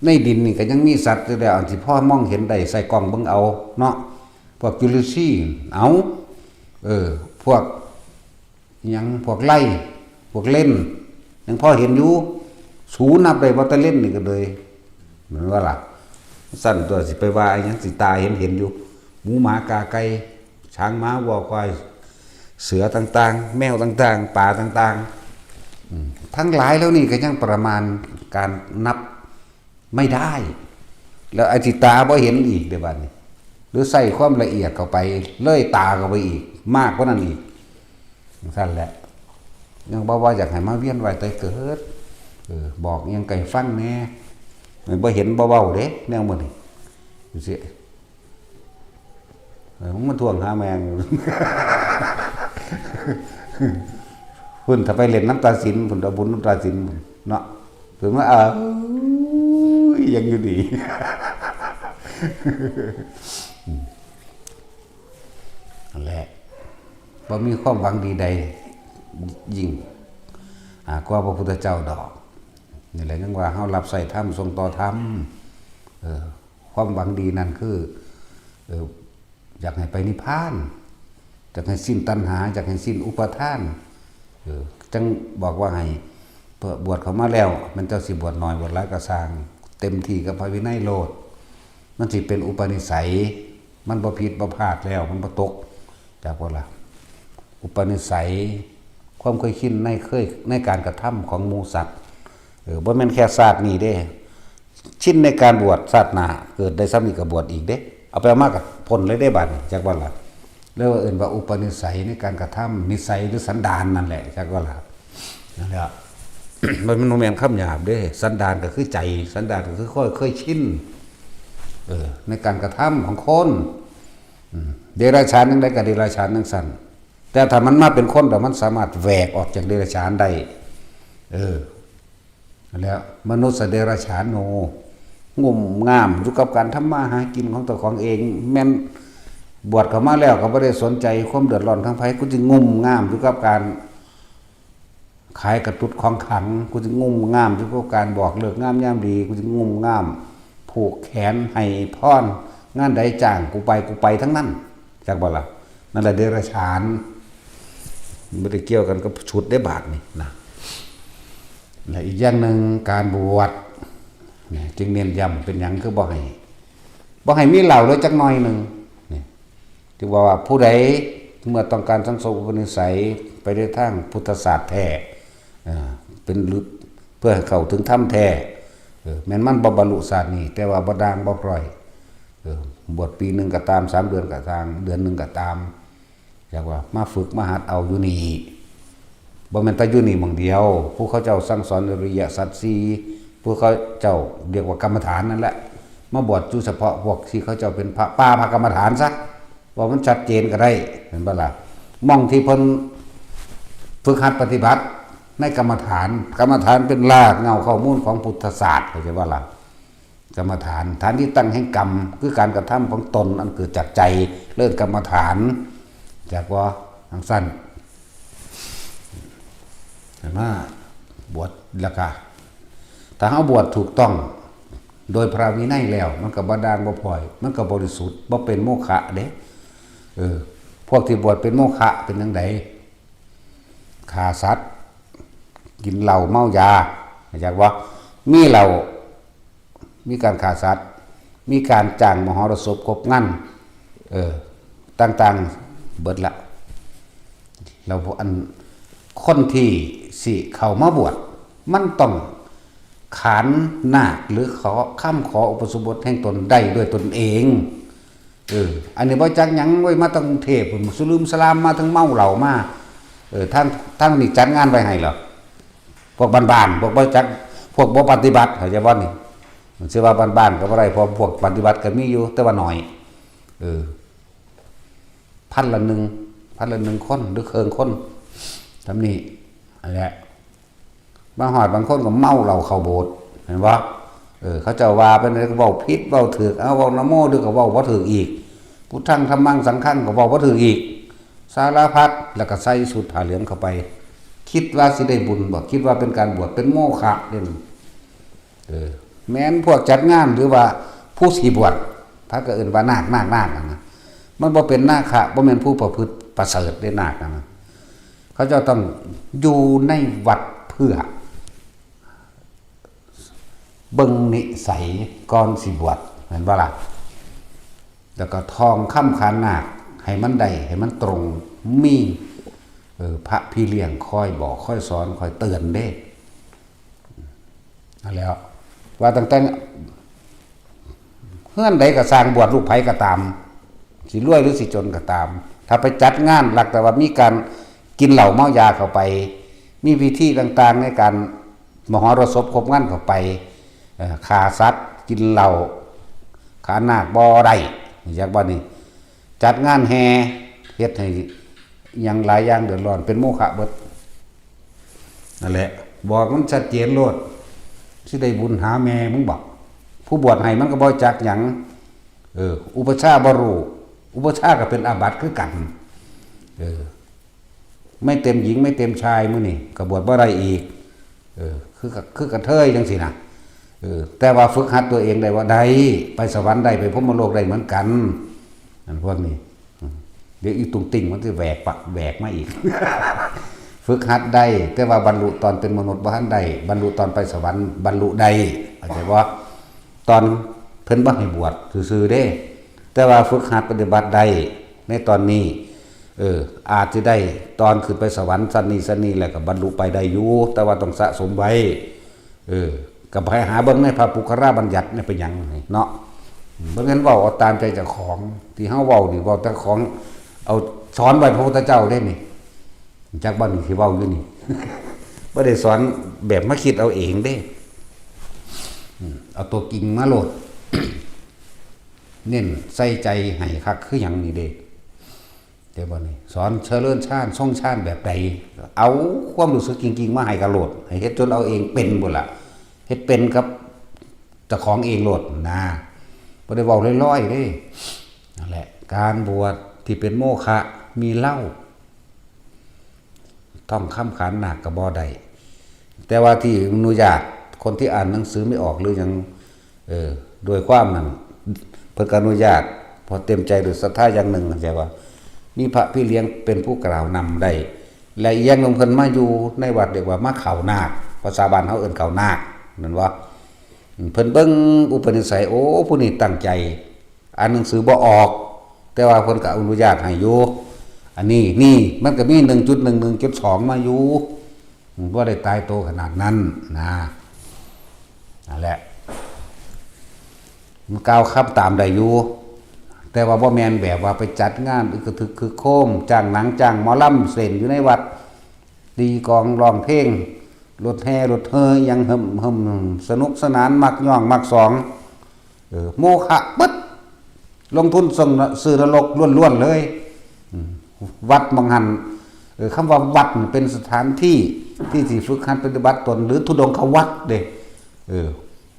S1: ในดินนี่ก็ยังมีสัตว์อยู่แล้วอันที่พ่อมองเห็นได้ใส่กล้องเบิ่งเอาเนาะพวกจุลินทรีย์เอาพวกยังพวกไล่พวกเล่นยังพอเห็นอยู่สูนับได้ว่าแต่เล่นนี่ก็เลยเหมือนว่าล่ะสั้นตัวสิไปว่ายังสิตาเห็นอยู่หมูหมากาไก่ช้างม้าวัวควายเสือต่างๆแมวต่างๆป่าต่างๆทั้งหลายแล้วนี่ก็ยังประมาณการนับไม่ได้แล้วอจิตาบ่เห็นอีกเดี๋ยวบัดนี้หรือใส่ความละเอียดเข้าไปเลยตาเข้าไปอีกมากกว่านั้นอีกสั้นแหละยังบอกว่าอยากให้มาเวียนว่ายตายเกิดบอกยังไก่ฟังแน่มันบ่เห็นบ่เบาเด้แนวมันนี่ดูสิมันทวงหาแมงพุ่นถ้าไปเล่นน้ำตาสินพุ่นเอาบุญน้ำตาสินเนาะถึงว่ายังอยู่ดีนั่นแหละบ่มีความหวังดีใดยิ่งกว่าพระพุทธเจ้าดอกนี่แหละยังว่าเฮารับใส่ธรรมทรงต่อธรรมความหวังดีนั่นคืออยากให้ไปนิพพานอยากให้สิ้นตัณหาอยากให้สิ้นอุปาทานจังบอกว่าให้บวชเข้ามาแล้วมันเจ้าสิบวชน้อยบวชหลายก็สร้างเต็มที่กับพระวินัยโลดมันสิเป็นอุปนิสัยมันบ่ผิดบ่พลาดแล้วมันบ่ตกจากว่าล่ะอุปนิสัยความเคยชินในการกระทำของหมู่สัตว์บ่แม่นแค่ศาสตร์นี้เด้ชินในการบวชศาสนาเกิดได้ซ้ำอีกก็บวชอีกเด้เอาไปมากกับพ้นเลยได้บัดจากว่าล่ะเรียกว่าเอิ้นว่าอุปนิสัยในการกระทำนิสัยหรือสันดานนั่นแหละจากว่าล่ะนั่นแหละ มันโนแมนคำหยาบเด้สันดานก็คือใจสันดานก็คือเคยชินในการกระทำของคนเดรัจฉานนึงได้กับเดรัจฉานนึงสั่นแต่ถ้ามันมาเป็นคนแต่มันสามารถแหวกออกจากเดรัจฉานได้แล้วมนุษย์เดรัจฉานโนงุ่มงามอยู่กับการทำมาหากินของตัวของเองแม่นบวชเข้ามาแล้วก็ไม่ได้สนใจความเดือดร้อนทางไผกูจะงุ่มงามอยู่กับการขายกระตุ้ดของขังกูจะงุ่มงามอยู่กับการบอกเลิกงามยามดีกูจะงุ่มงามผูกแขนให้พรงานใดจ้างกูไปทั้งนั้นจากบ่ล่ะนั่นแหละเดรัจฉาน ไม่ได้เกี่ยวกันก็ชุดได้บาทนี่นะและอีกอย่างหนึ่งการบวชจึงเน้นย้ำเป็นอย่างคือบ่ให้มีเหล่าเลยจักหน่อยหนึ่งนี่ที่ว่าผู้ใดเมื่อต้องการสังสมอุปนิสัยไปในทางพุทธศาสตร์แท้เป็นเพื่อเข้าถึงธรรมแท้แม้นมันบรรลุศาสตร์นี่แต่ว่าบ่ด่างบ่ปล่อยบวชปีหนึ่งก็ตาม3 เดือนก็ตามเดือนหนึ่งก็ตามอยากว่ามาฝึกมาหัดเอาอยู่นี่บ่แม่นแต่อยู่นี่หม่องเดียวผู้เขาเจ้าสั่งสอนอริยสัจสี่ผู้เขาเจ้าเรียกว่ากรรมฐานนั่นแหละมาบวชอยู่เฉพาะพวกที่เขาเจ้าเป็นพระป่าพระกรรมฐานซะว่ามันชัดเจนก็ได้เห็นบ่ล่ะมองที่เพิ่นฝึกหัดปฏิบัติในกรรมฐานเป็นรากเหง้าข้อมูลของพุทธศาสตร์เข้าใจว่าล่ะกรรมฐานฐานที่ตั้งแห่งกรรมคือการกระทำของตนอันเกิดจากใจเลิศกรรมฐานจากว่าทางสั้นเห็นไหมบวชแล้วก็ถ้าเขาบวชถูกต้องโดยพระวินัยแล้วมันก็บ่ด่างบ่พลอยมันก็บริสุทธิ์บ่เป็นโมฆะเด้พวกที่บวชเป็นโมฆะเป็นจังไดฆ่าสัตว์กินเหล้าเมายาจากว่ามีเหล้ามีการฆ่าสัตว์มีการจ้างมหรสพคบงั้นต่างๆเบิดละเราอันคนที่สิเข้ามาบวชมันต้องขานนาคหรือขอข้ามขออุปสมบทแห่งตนได้ด้วยตนเองอันนี้บ่จักหยังไว้มาตั้งกรุงเทพมุสลิมสลามมาทั้งเมาเหล้ามาทั้งนี่จัดงานไว้ให้เหรอพวกบ้านๆพวกบ่จักพวกบ่ปฏิบัติเข้าใจบ่นี่มันสิว่าบ้านๆก็บ่ได้เพราะพวกปฏิบัติก็มีอยู่แต่ว่าน้อยพันละหนึ่งคนหรือเคิงคนทำนี่อันแหละบางหอดบางคนก็เมาเหล้าเข้าโบสถ์เห็นบ่เขาเจ้าว่าเป็นอะไรก็เว้าผิดเว้าถูกเอาเว้านะโมด้วยก็เว้าบ่ถูกอีกพุทธังธัมมังสังฆังก็เว้าบ่ถูกอีกสารพัดแล้วก็ใส่สูทผ้าเหลืองเข้าไปคิดว่าสิได้บุญบ่คิดว่าเป็นการบวชเป็นโมฆะเด้แม้นพวกจัดงานหรือว่าผู้สิบวชพระก็เอิ้นว่านาคนะมันบ่เป็นนาคะบ่แม่นผู้ประพฤติประเสริฐได้นาคนะเขาจะต้องอยู่ในวัดเพื่อเบิ่งนิสัยก่อนสิบวชเห็นบ่ล่ะแล้วก็ท่องคำขานนาคให้มันได้ให้มันตรงมีพระพี่เลี้ยงคอยบอกคอยสอนคอยเตือนเด้นั่นแล้วว่าตั้งแต่เฮือนใดก็สร้างบวชลูกไผก็ตามสิรวยหรือสิจนก็ตามถ้าไปจัดงานหลักแต่ว่ามีการกินเหล้าเมายาเข้าไปมีพิธีต่างๆในการมหรสพคบงั้นเข้าไปฆ่าสัตว์กินเหล้าขานาคบ่ได้จากบ้านนี้จัดงานแห่เฮ็ดให้ยังหลายอย่างเดือดร้อนเป็นโมฆะเบิดนั่นแหละบอกมันชัดเจนโลดสิได้บุญหาแม่มึงบอกผู้บวชให้มันก็บ่จักหยังอุปชาบ่รู้อุปชาก็เป็นอาบัติคือกันไม่เต็มหญิงไม่เต็มชายมื้อนี่ก็บวชบ่ได้อีกคือกระเทยจังซี่นะแต่ว่าฝึกหัดตัวเองได้ว่าได้ไปสวรรค์ได้ไปพรหมโลกได้เหมือนกันนั่นพวกนี้เดี๋ยวอีตุงติ่งมันจะแหวกมาอีก ฝึกหัดได้แต่ว่าบรรลุตอนเป็นมนุษย์บ่ทันได้บรรลุตอนไปสวรรค์บรรลุได้เข้าใจบ่ตอนเพิ่นบ่ให้บวชซื่อๆเด้แต่ว่าฝึกหัดปฏิบัติได้ในตอนนี้อาจจะได้ตอนขึ้นไปสวรรค์สันนี้แล้วก็บรรลุไปได้อยู่แต่ว่าต้องสะสมไว้ก็ไปหาเบิ่งในพระปุคราบัญญัติเนี่ยเป็นหยังเนาะบ่งั้นเว้าเอาตามใจเจ้าของที่เฮาเว้านี่เว้าแต่ของเอาสอนไว้พระพุทธเจ้าเด้นี่จากบ้านนี่ที่เว้าอยู่นี่ บ่ได้สอนแบบมาคิดเอาเองเด้เอาตัวกิ่งมาโลด เน้นใส่ใจให้คักคือหยังนี่เด้เดี๋ยวบ่นี่สอนเชริญชาญทรงชาญแบบใดเอาความรู้สึกจริงๆมาให้กะโลดให้เฮ็ดจนเอาเองเป็นบ่ล่ะเฮ็ดเป็นกับเจ้าของเองโลดนะบ่ได้เว้าลอยๆเด้นั่นแหละการบวชที่เป็นโมฆะมีเหล้าท่องคำขานนาคก็บ่ได้แต่ว่าที่อนุญาตคนที่อ่านหนังสือไม่ออกหรือยังโดยความนั้นเพิ่นก็อนุญาตพอเต็มใจด้วยศรัทธาอย่างหนึ่งเข้าใจว่ามีพระพี่เลี้ยงเป็นผู้กล่าวนำได้ และอีกอย่างนึงเพิ่นมาอยู่ในวัดเรียกว่ามาเข้านาคภาษาบ้านเฮาเอิ้นเข้านาคนั่นว่าเพิ่นเบิ่งอุปนิสัยโอ้ผู้นี้ตั้งใจอ่านหนังสือบ่ออกแต่ว่าเพิ่นก็อนุญาตให้อยู่อันนี้นี่มันก็มี 1.11.2 มาอยู่บ่ได้ตายโตขนาดนั้นนะนั่นแหละมันกล่าวคำตามได้อยู่แต่ว่าบ่แม่นแบบว่าไปจัดงานอึกกระทึกคือโคมจ้างหนังจ้างหมอลำเล่นอยู่ในวัดตีกลองร้องเพลงรถแห่รถเฮยยังหึมสนุกสนานมักย่องมักสองโมฆะปึ๊ดลงทุนส่งสื่อนรกล้วนๆเลยวัดมังหันคำว่าวัดเป็นสถานที่ที่สิฝึกหัดปฏิบัติตนหรือทุดงควัดเด้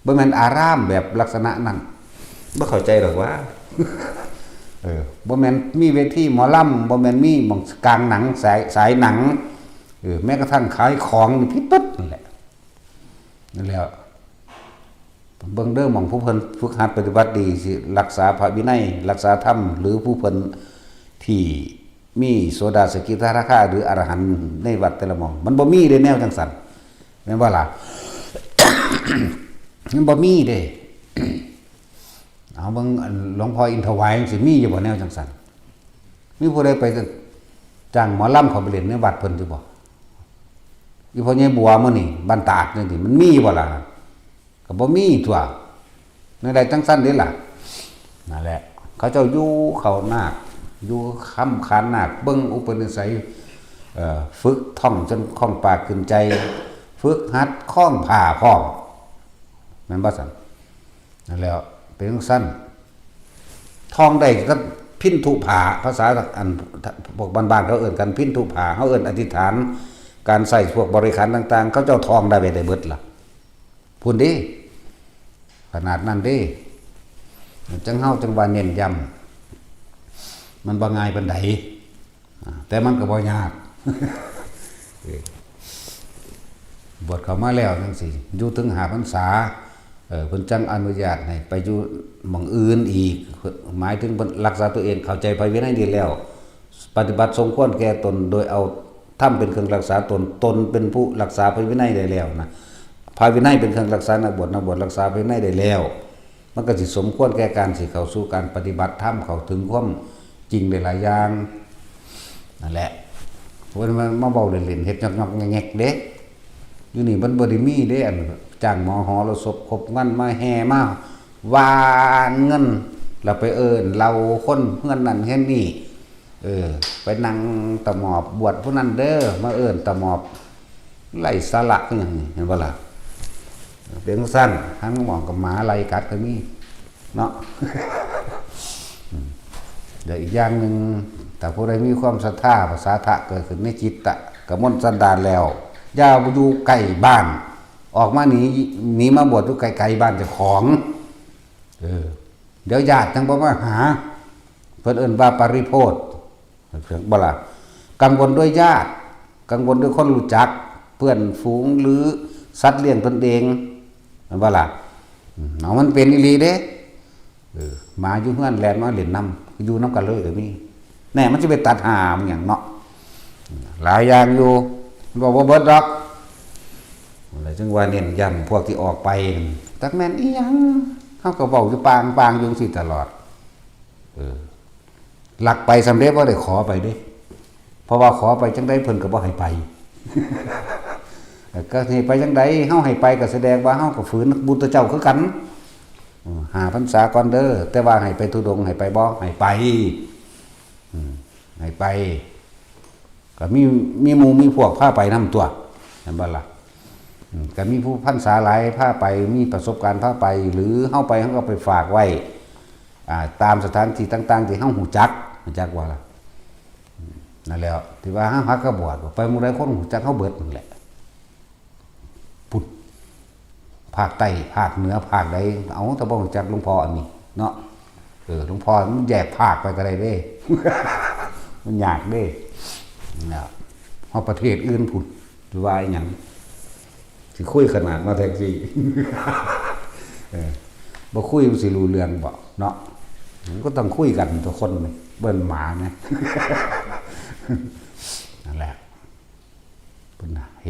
S1: บ่แม่นอารามแบบลักษณะนั้นบ่เข้าใจหรอกว่าบ่แม่นมีเวทีหมอลำบ่แม่นมีหม่องกลางหนังสายหนังแม้กระทั่งขายของนี่พิตึ๊ดนี่แหละนั่นแหละเบิ่งเด้อหม่องผู้เพิ่นฝึกหัดปฏิบัติดีสิรักษาพระวินัยรักษาธรรมหรือผู้เพิ่นที่มีโสดาสกิทาคาหรืออรหันต์ในวัดแต่ละหม่องมันบ่มีเด้แนวจังซั่นแม่นบ่ล่ะ มันบ่มีเด้เอาเบิ่งหลวงพ่ออินทวายสิมีอยู่บ่แนวจังซั่นมีผู้ใดไปจ้างหมอลำเขาไปเล่นในวัดเพิ่นอยู่บ่อีพ่อใหญ่บัวมื้อนี่บ้านตาดนี่สิมันมีบ่ล่ะก็บ่มีตั่วในใดจังซั่นเด้ล่ะนั่นแหละเขาเจ้าอยู่เขานาคอยู่ค้ำขานนาคเบิ่งอุปนิสัยฝึกท่องจนคล่องปากขึ้นใจฝึกหัดคล่องผ่าพร้อมแม่นบ่ซั่นนั่นแล้วเป็นจังซั่นท่องได้ก็พินทุผาภาษาอันพวกบ้านๆเขาเอิ้นกันพินทุผาเฮาเอิ้นอธิษฐานการใส่พวกบริขารต่างๆเขาเจ้าท่องได้ไปได้เบิดล่ะพูดดิขนาดนั้นดิจังเฮาจังว่าเน้นย้ำมันบ่ง่ายปานใดแต่มันก็บ่ยากบวชเข้ามาแล้วจังซี่อยู่ถึง5พรรษาเพิ่นจังอนุญาตให้ไปอยู่หม่องอื่นอีกหมายถึงเพิ่นรักษาตัวเองเข้าใจพระวินัยดีแล้วปฏิบัติสมควรแก่ตนโดยเอาธรรมเป็นเครื่องรักษาตนเป็นผู้รักษาพระวินัยได้แล้วนะพระวินัยเป็นเครื่องรักษานักบวชรักษาพระวินัยได้แล้วมันก็สิสมควรแก่การสิเข้าสู่การปฏิบัติธรรมเข้าถึงความจริงได้หลายอย่างนั่นแหละเพิ่นมาเว้าเล่นๆเฮ็ดงอกๆแงกๆเด้อยู่นี่มันบ่ได้มีเด้อันจ้างหมอหอรศพครบงั้นมาแห่มาวานเงินแล้วไปเอิ้นเราคนเฮือนนั่นเฮือนนี่ไปนั่งตะหมอบบวชผู้นั้นเด้อมาเอิ้นตะหมอบไล่สาระคือหยังเห็นบ่ล่ะเป็นสั้นทั้งหมองกับหมาไล่กัดก็มีเนาะ เดี๋ยวอีกอย่างนึงแต่ผู้ใดมีความศรัทธาภาษาทะเกิดขึ้นในจิตตะกมลสันดานแล้วอย่าอยู่ใกล้บ้านออกมาหนีมาบวชอยู่ไกลๆบ้านเจ้าของเดี๋ยวญาติจังบ่มาหาเพิ่นเอิ้นว่าปริโภทบ่ล่ะกังวลด้วยญาติกังวลด้วยคนรู้จักเพื่อนฝูงหรือสัตว์เลี้ยงตนเองบ่ล่ะเอามันเป็นอีหลีเด้หมาอยู่เฮือนแล่นมาเล่นน้ำอยู่น้ำกันเลยมีแน่มันสิไปตัดหามหยังเนาะหลายอย่างอยู่บ่เบิดดอกอะไรจังว่าเน้นย้ำพวกที่ออกไปตักแม่นอีหยังเฮาก็เว้าอยู่ปางอยู่สิตลอดหลักไปสำเร็จบ่ได้ขอไปเด้เพราะว่าขอไปจังได๋เพิ่นก็บ่ให้ไป ก็ให้ไปจังได๋เฮาให้ไปก็แสดงว่าเฮาก็ฝืนบุญเจ้าคือกัน5พรรษาก่อนเด้อแต่ว่าให้ไปทุดงให้ไปบ่ให้ไปให้ไปก็มีหมู่มีพวกพาไปนำตัวเห็นบ่ล่ะก็มีผู้พรรษาหลายพาไปมีประสบการณ์พาไปหรือเฮาไปเฮาก็ไปฝากไว้ตามสถานที่ต่างๆที่เฮาฮู้จักว่าล่ะนั่นแหละที่ว่าเฮาก็บวชไปหมู่ใดคนฮู้จักเฮาเบิดนั่นแหละพุทธภาคใต้ภาคเหนือภาคใดเอาถ้าบ่ฮู้จักหลวงพ่ออันนี้เนาะหลวงพ่อมันแยกภาคไปก็ได้เด้ มันยากเด้นะเฮาประเทศอื่นพุทธหรือว่าอีหยังสิคุยขนาดมาแท็กซี่ บ่คุยสิรู้เรื่องบ่เนาะมันก็ต้องคุยกันทุกคนเบิ่นหมานะ นั่นแหละ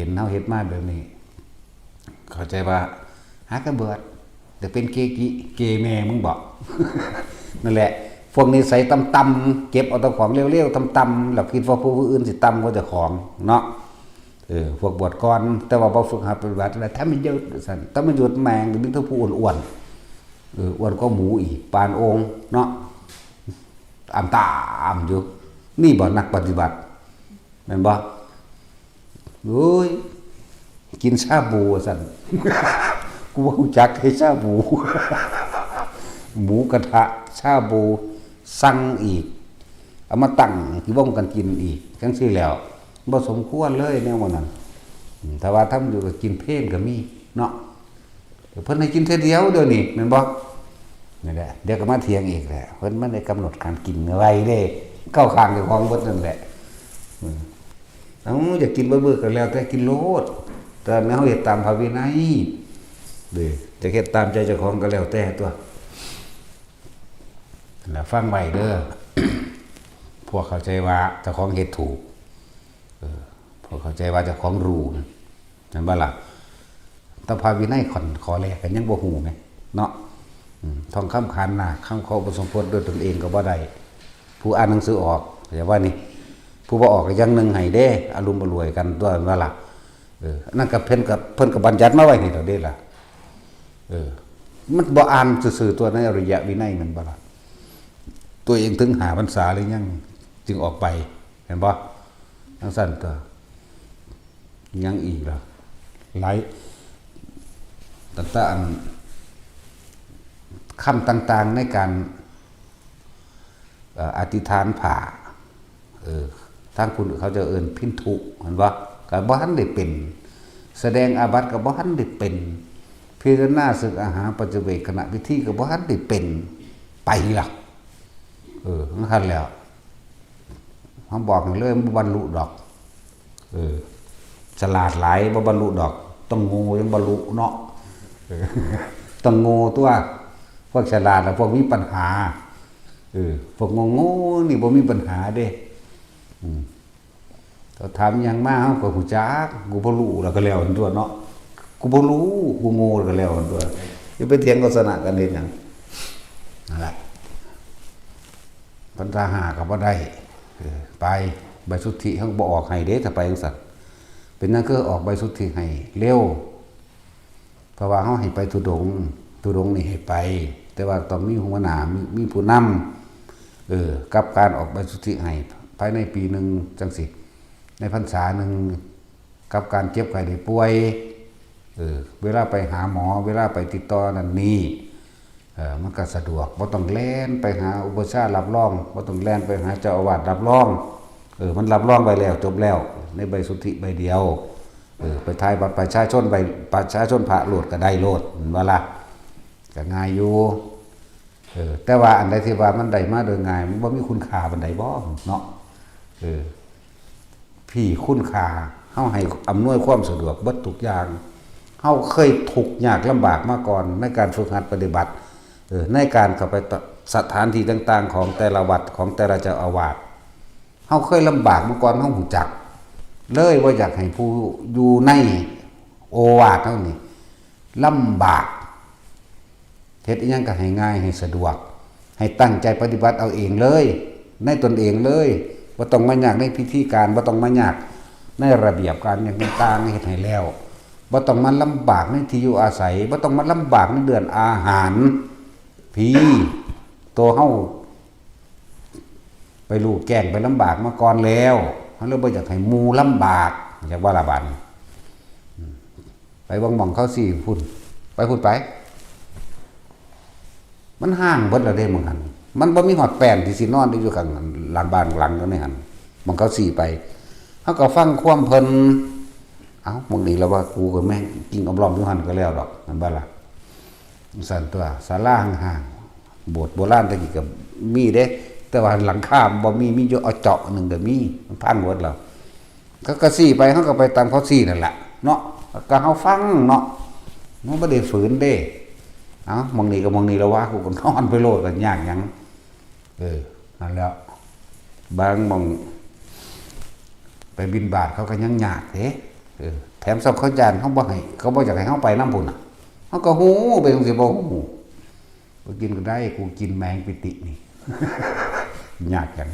S1: นเฮาเฮ็ดมาแบบนี้เข้าใจว่าหากระเบิดแต่เป็นเกกิเกแม่มึงบอก นั่นแหละพวกนี้ใส่ตำๆเก็บเอาแต่ของเร็วๆตำๆแล้วคิดว่าผู้อื่นสิตำกว่าเจ้าของเนาะพวกบวชก่อนแต่ว่าบ่ฝึกหัดปฏิบัติแล้วถ้ามันเยอะสั่นถ้ามันหยุดแมงมีแต่ผู้อ้วนๆอ้วนก็หมูอีกปานองค์เนาะตามอยู่นี่บ่นักปฏิบัติแม่นบ่โอ้ยกินชาบูสั่น กูว่ารู้จักให้ชาบู หมูกระทะชาบูสั่งอีกเอามาตั้งที่วงกันกินอีกจังซี่แล้วบ่สมควรเลยแนวนั้นแต่ว่าทำอยู่ก็กินเพลนก็มีเนาะเพิ่นให้กินเทื่อเดียวเดี๋ยวนี้แม่นบ่นี่แหละเดี๋ยวก็มาเถียงอีกแหละเพิ่นบ่ได้กำหนดการกินไว้เด้เข้าข้างเจ้าของเบิดนั่นแหละอยากกินเบื่อๆก็แล้วแต่กินโลดแต่แนวเฮ็ดตามพระวินัยเด้อจะเฮ็ดตามใจเจ้าของก็แล้วแต่ตัวแล้วฟังไว้เด้อ พวกเข้าใจว่าเจ้าของเฮ็ดถูกพวกเข้าใจว่าเจ้าของรู้นั่นบ่ล่ะแต่พระวินัยขอแรกกันยังบ่ฮู้แม่เนาะท่องคำขานนาคำเขาประสมพจน์ด้วยตนเองก็บ่ได้ผู้อ่านหนังสือออกแต่ว่านี่ผู้บ่ออกก็ยังนึงให้เด้อารมณ์บ่รวยกันตัวว่าล่ะนั่นก็เพิ่นก็บัญญัติมาไว้ให้เราเด้ล่ะมันบ่อ่านซื่อๆตัวในอริยวินัยมันบ่ล่ะตัวเองถึงหาพรรษาหรือยังจึงออกไปเห็นบ่จังซั่นก็ยังอีกล่ะหลายต่างๆคำต่างๆในการอธิษฐานผ่าทางคุณเขาจะเอิ้นพินทุเห็นบ่ก็บ่ทันได้เป็นแสดงอาบัติก็บ่ทันได้เป็นพิจารณาศึกอาหารปัจจุเวกขณะพิธีก็บ่ทันได้เป็นไปล่ะมันคันแล้วเฮาบอกเลยบ่บรรลุดอกฉลาดหลายบ่บรรลุดอกต้องโง่ยังบรรลุเนาะต้องโง่ตัวพวกฉลาดแล้วพวกมีปัญหาพวกโง่ๆนี่บ่มีปัญหาเด้ถ้าถามหยังมาเฮาก็ฮู้จักกูบ่รู้แล้วก็แล้วอันตัวเนาะกูบ่รู้กูโง่แล้วก็แล้วอันตัวอย่าไปเถียงกันสนะกันเฮ็ดหยังนั่นแหละปัญหาก็บ่ได้ไปใบสุทธิเฮาบ่ออกให้เด้ถ้าไปจังซั่นเป็นนั่นคือออกใบสุทธิให้เร็วเพราะว่าเฮาให้ไปทุดงนี่ให้ไปแต่ว่าต้องมีหัวหน้ามีผู้นำกับการออกใบสุทธิให้ภายในปีนึงจังซี่ในพรรษานึงกับการเจ็บไข้ได้ป่วยเวลาไปหาหมอเวลาไปติดต่อนั่นนี่มันก็สะดวกบ่ต้องแล่นไปหาอุปชฌาย์รับรองบ่ต้องแล่นไปหาเจ้าอาวาสรับรองมันรับรองไปแล้วจบแล้วในใบสุทธิใบเดียวไปถ่ายบัตรประชาชนใบประชาชนพระโหลดก็ได้โหลดว่าล่ะก็ง่ายอยู่แต่ว่าอันใดที่ว่ามันได้มาโดยง่ายมันบ่มีคุณค่าปานใดบ่เนาะพี่คุณค่าเฮาให้อำนวยความสะดวกเบิดทุกอย่างเฮาเคยทุกข์ยากลำบากมาก่อนในการฝึกหัดปฏิบัติในการเข้าไปสถานที่ต่างๆของแต่ละวัดของแต่ละเจ้าอาวาสเฮาเคยลำบากมาก่อนเฮารู้จักเลยว่าอยากให้ผู้อยู่ในโอวาทเฮานี่ลำบากเฮ็ดอีหยังก็ให้ง่ายให้สะดวกให้ตั้งใจปฏิบัติเอาเองเลยในตนเองเลยบ่ต้องมายากในพิธีการบ่ต้องมายากในระเบียบการอย่างต่างๆเฮ็ดให้แล้วบ่ต้องมาลำบากในที่อยู่อาศัยบ่ต้องมาลำบากในเดือนอาหารพี่ตัวเฮาไปลูกแกล้งไปลำบากมาก่อนแล้วเฮาเลยบ่อยากให้หมู่ลำบากอยากว่าละบัดไปบ่งหม่องเขาสิพุ่นไปพุ่นไปมันห่างเบิดแล้วเด้มึงหั่นมันบ่มีฮอดแป้นที่สินอนอยู่ข้างหลังบ้านหลังนั้นนี่หั่นหม่องเขาสิไปเฮาก็ฟังความเพิ่นบางทีแล้วว่ากูกับแม่งกินอมรอมอยู่หันก็แล้วดอกนั่นบ้าล่ะสั่นตัวศาลาห่างๆโบสถ์โบราณตะกี้ก็มีเด้แต่ว่าหลังคาบ่มีอยู่เอาเจาะนึงก็มีมันพังหมดแล้วก็ซี่ไปเฮาก็ไปตามเขาซี่นั่นแหละเนาะก็เฮาฟังเนาะมันบ่ได้ฝืนเด้บางทีก็บางทีแล้วว่ากูก็นอนไปโลดกันยากหยังนั่นแล้วบางหม่องไปบิณฑบาตเขาก็ยังยากเด้ แถมสับเขาจานเขาบ่ให้เขาบ่อยากให้เขาไปน้ำพุ่นเขาก็หูไปตรงสิบ่หูกูกินก็ได้กูกินแมงปิตินี่ยากกัน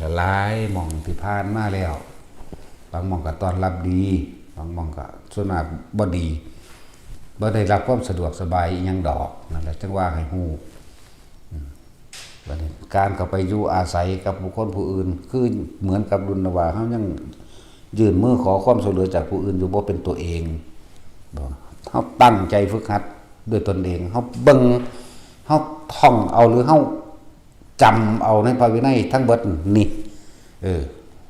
S1: ละลายมองที่ผ่านมาแล้วบางมองก็ตอนรับดีบางมองก็ส่วนมากบ่ดีบ่ได้รับความสะดวกสบายอีหยังดอกนั่นแหละจังว่าให้ฮู้การเข้าไปอยู่อาศัยกับบุคคลผู้อื่นคือเหมือนกับดุลว่าเฮายังยื่นมือขอความช่วยเหลือจากผู้อื่นอยู่บ่เป็นตัวเองบ่เฮาตั้งใจฝึกหัดด้วยตนเองเฮาเบิ่งเฮาท่องเอาหรือเฮาจำเอาในพระวินัยทั้งเบิดนี่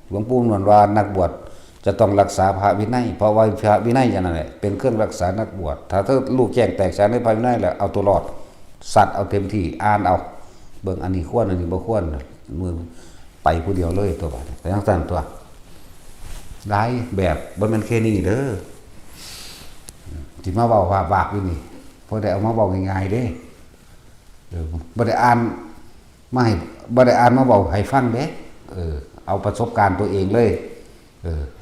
S1: หลวงปู่นั่นว่านักบวชจะต้องรักษาพระวินัยเพราะว่าพระวินัยอย่างนั้นแหละเป็นเครื่องรักษานักบวชถ้าลูกแจ้งแตกฉานในพระวินัยแล้วเอาตัวรอดสัตว์เอาเต็มที่อ่านเอาเบิ่งอันนี้ควรอันนี้บ่ควรมือไปผู้เดียวเลยตัวบาดแต่ยังสั่นตัวได้แบบบ่แม่นแค่นี้เด้อที่มาเว้าว่าบาปอยู่นี่พอได้เอามาเว้าง่ายๆเด้บ่ได้อ่านมาให้บ่ได้อ่านมาเว้าให้ฟังเด้เอาประสบการณ์ตัวเองเลย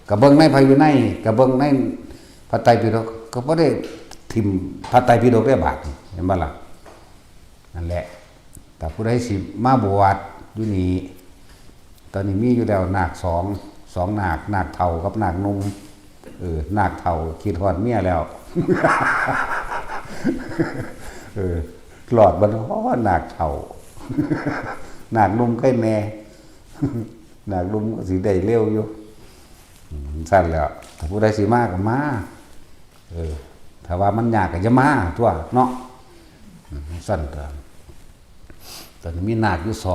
S1: ก็เบิ่งในพระวินัยก็เบิ่งในพระไตรปิฎกก็บ่ได้ทิ่มพระไตรปิฎกได้บาดเห็นบ่ล่ะนั่นแหละแต่ผู้ใดสิมาบวชอยู่นี่ตอนนี้มีอยู่แล้วนาคสองนาคเฒ่ากับนาคหนุ่มนาคเฒ่าคิดฮอดเมียแล้วหลอดบ่เพราะว่านาคเฒ่านาคหนุ่มใกล้แน่นาคหนุ่มก็สิได้เร็วอยู่สั่นแล้วถ้าผู้ใดสิมาก็มาถ้าว่ามันยากก็จะมาทั่วเนาะสั่นตอนนี้มีนาคอยู่2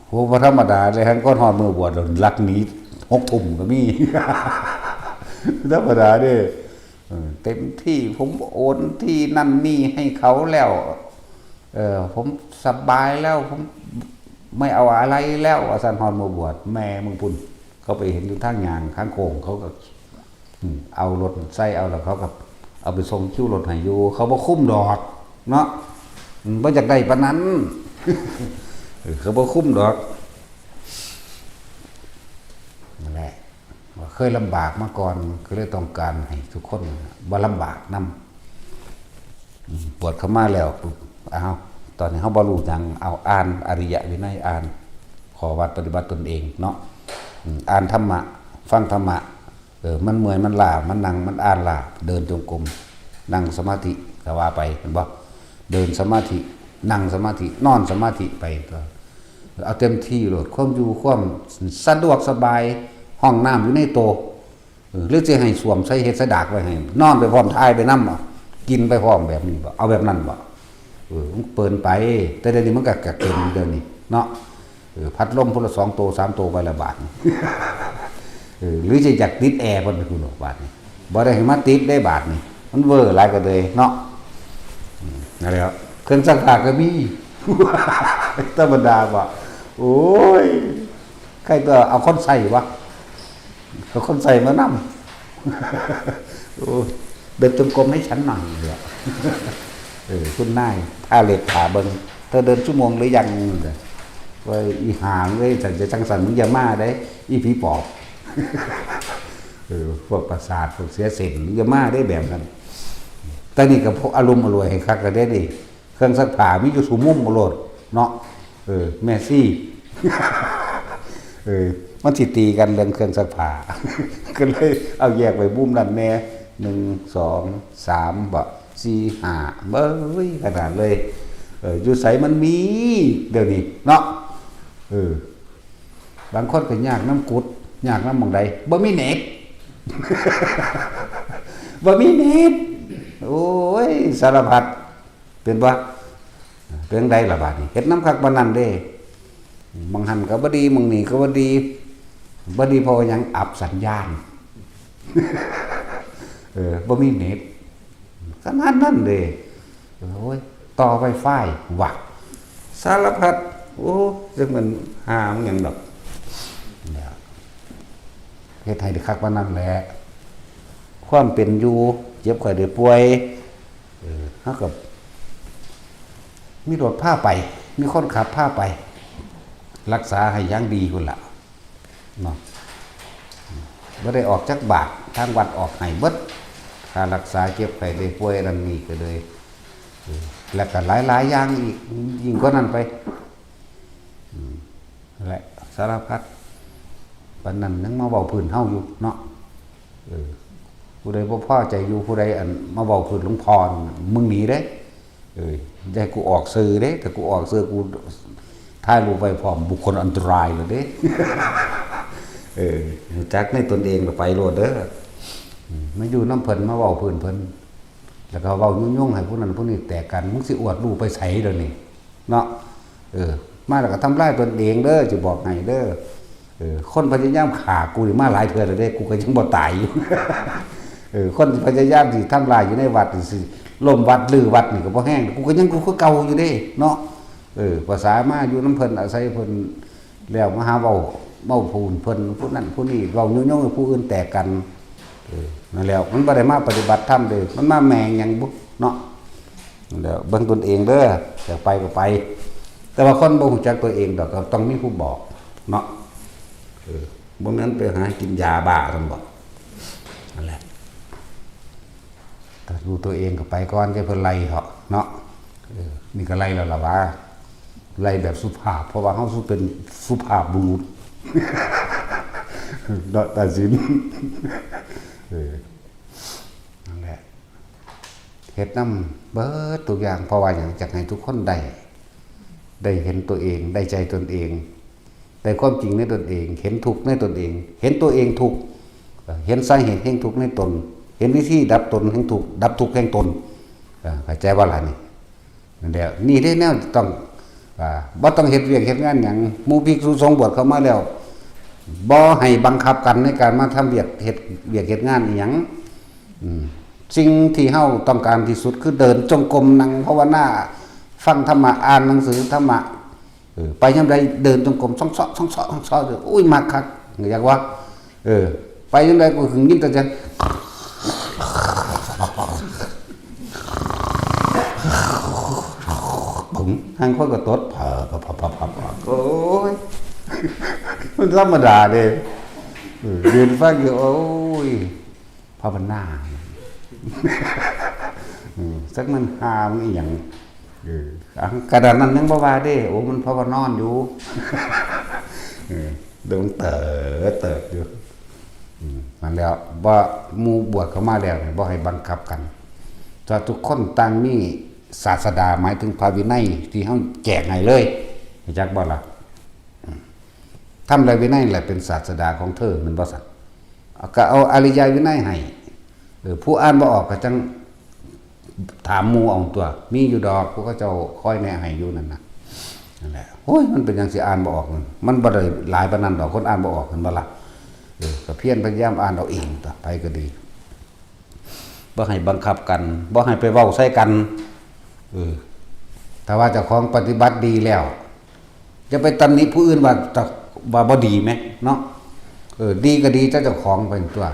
S1: โหบ่ธรรมดาเลยฮั่นก้อนฮอดมือบวชลักหนี6 ทุ่มก็มีธรรมดาเด้เต็มที่ผมโอนที่นั่นนี่ให้เขาแล้วผมสบายแล้วผมไม่เอาอะไรแล้วอาสันฮอนมือบวชแม่มึงพุ่นเขาไปเห็นอยู่ทางยางข้างโค้งเขาก็เอารถใส่เอาแล้วเขาก็เอาไปส่งคิ้วรถให้อยู่เขาบ่คุ้มดอกเนาะบ่อยากได้ปานนั้นเขาบ่คุ้มดอกนั่นแหละว่าเคยลำบากมาก่อนก็เลยต้องการให้ทุกคนบ่ลำบากนำบวชเข้ามาแล้วตอนนี้เขาบ่รู้จังเอาอ่านอริยวินัยอ่านขอวัดปฏิบัติตนเองเนาะอ่านธรรมะฟังธรรมะมันเมื่อยมันล้ามันนั่งมันอ่านล้าเดินจงกรมนั่งสมาธิก็ว่าไปเห็นบ่เดินสมาธินั่งสมาธินอนสมาธิไปเอาเต็มที่โลดความอยู่ความสะดวกสบายห้องน้ำอยู่ในโตหรือจะให้สวมใส่เฮ็ดสะดากไว้ให้นอนไปพร้อมทายไปนำกินไปพร้อมแบบนี้บ่เอาแบบนั้นบ่มันเปินไปแต่เดี๋ยวนี้มันก็เกินเดือนนี้เนาะพัดลมพุ่นละ2 โต 3 โตไปละบาทหรือจะอยากติดแอร์พุ่นคุณบาทนี่บ่ได้ให้มาติดได้บาทนี่มันเวอร์หลายก็เลยเนาะนั่นแหละเครื่องซักผ้าก็มีธรรมดาบ่โอ้ยใครก็เอาคนใส่วะเอาคนใส่มานำโอ้เดินจงกรมให้ฉันหน่อยเด้อคุณนายถ้าเล็กขาเบิ่งเธอเดินชั่วโมงหรือยังว่าอีหางเลยจังจะจังสันมึงอย่ามาได้อีผีปอบพวกประสาทพวกเสียเส้นมึงอย่ามาได้แบบนั้นแต่นี่ก็พวกอารมณ์อร่วยให้คักก็ได้ดิเครื่องซักผ้ามีอยู่สู่มุมบ่โลดเนาะแม่ซี่มันสิตีกันเรื่องเครื่องซักผ้าก็เลยเอาแยกไว้มุมนั้นแน่1 2 3บ่4 5เบ้ยขนาดเลยอยู่ไสมันมีเดี๋ยวนี้เนาะบางคนก็ยากน้ำกุดยากน้ำหม่องใดบ่มีเน็ตบ่มีเน็ตโอ้ยสารพัดเป็นบ่เป็นใดล่ะบาดนี้เฮ็ดน้ำคักปานนั้นเด้บางหันก็บ่ดีบางนี่ก็บ่ดีเพราะหยังอับสัญญาณบ่มีเน็ตขนาดนั้นเด้โอ้ยต่อไวไฟว่ะสารพัดโอ้ซึ่งมันหามันหยังดอกเฮ็ดให้ได้คักปานนั้นแหละความเป็นอยู่เจ็บไข้ได้ป่วยเฮาก็มีรถพาไปมีคนขับพาไปรักษาให้อย่างดีพุ่นล่ะ เนาะบ่ได้ออกจักบาททางวัดออกให้เบิดค่ารักษาเจ็บไข้ได้ป่วยนั่นนี่ก็เลยแล้วก็หลายๆอย่างอีกยิ่งกว่านั้นไปแหละสารพัดปานนั้นยังมาเว้าพื้นเฮาอยู่เนาะผู้ใดบ่พอใจอยู่ผู้ใดอันมาเว้าพื้นหลวงพ่อมึงหนีเด้อย่าให้กูออกสื่อเด้ถ้ากูออกสื่อกูถ่ายรูปไว้พร้อมบุคคลอันตรายเลยเด้จักในตนเองก็ไปโลดเด้อมาอยู่น้ำเพิ่นมาเว้าพื้นเพิ่นแล้วก็เว้ายุ่งๆให้ผู้นั้นผู้นี้แตกกันมึงสิอวดรูปไปไสเด้อนี่เนาะมาแล้วก็ทำร้ายตนเองเด้อจะบอกให้เด้อคนพยายามฆ่ากูนี่มาหลายเทื่อแล้วเด้กูก็ยังบ่ตายอยู่คนพยายามสิทำลายอยู่ในวัดนี่สิล่มวัดลือวัดนี่ก็บ่แห้งกูก็ยังกูคือเก่าอยู่เด้เนาะภาษามาอยู่น้ำเพิ่นอาศัยเพิ่นแล้วมาหาเว้าพูนเพิ่นผู้นั้นผู้นี้เว้ายุ่งๆให้ผู้อื่นแตกกันนั่นแล้วมันบ่ได้มาปฏิบัติธรรมเด้มันมาแมงหยังบุเนาะนั่นแหละเบิ่งตนเองเด้ออยากไปก็ไปแต่ว่าคนบ่รู้จักตัวเองดอกก็ต้องมีผู้บอกเนาะบ่แม่นไปหากินยาบ้าซั่นบ่นั่นแหละแต่ดูตัวเองก็ไปก่อนจะเพิ่นไล่เหาะเนาะนี่ก็ไล่แล้วล่ะว่าไล่แบบสุภาพเพราะว่าเฮาเป็นสุภาพบุรุษเนาะตัดสินนั่นแหละเฮ็ดนำเบิดทุกอย่างเพราะว่าหยังจักให้ทุกคนได้เห็นตัวเองได้ใจตนเองได้ความจริงในตนเองเห็นทุกข์ในตนเองเห็นตัวเองทุกข์เห็นสาเหตุแห่งทุกข์ในตนเห็นวิธีดับตนแห่งทุกข์ดับทุกข์แห่งตนเข้าใจว่าล่ะนี่นั่นแหละนี่ได้แนวต้องบ่ต้องเฮ็ดเวียกเฮ็ดงานหยังหมู่ภิกษุสงฆ์บวชเข้ามาแล้วบ่ให้บังคับกันในการมาทำเวียกเฮ็ดงานอีหยังสิ่งที่เฮาต้องการที่สุดคือเดินจงกรมนั่งภาวนาฟังธรรมะอ่านหนังสือธรรมะไปยามใดเดินจงกรมซ่องๆอุ้ยมักคักอยากว่าไปยามใดก็ถึงยิ่งแต่จังผมทางคนก็ตดโอ้ยมันธรรมดาเด้ยืนฟังอยู่โอ้ยภาวนาสักมันหามันอีหยังกระดานนั้นยังบ่ว่าเด้โอ้มันภาวนอนอยู่เดินเติบอยู่นั่นแล้วบ่หมู่บวชเข้ามาแล้วบ่ให้บังคับกันถ้าทุกคนต่างมีศาสดาหมายถึงพระวินัยที่เฮาแจกให้เลยรู้จักบ่ล่ะทำอะไรวินัยแหละเป็นศาสดาของเธอมันบ่ซั่นก็เอาอริยวินัยให้ผู้อ่านบ่ออกก็จังถามหมู่เอาตัวมีอยู่ดอกพวกเขาเจ้าคอยแนะให้อยู่นั่นน่ะนั่นแหละโอ้ยมันเป็นจังสิอ่านบ่ออกมันบ่ได้หลายปานนั้นดอกคนอ่านบ่ออกมันบ่ล่ะก็เพียรพยายามอ่านเอาเองต่อไปก็ดีบ่ให้บังคับกันบ่ให้ไปเว้าใส่กันถ้าว่าเจ้าของปฏิบัติดีแล้วจะไปตำหนิผู้อื่นว่าบ่ดีไหมเนาะดีก็ดีเจ้าของไปตัว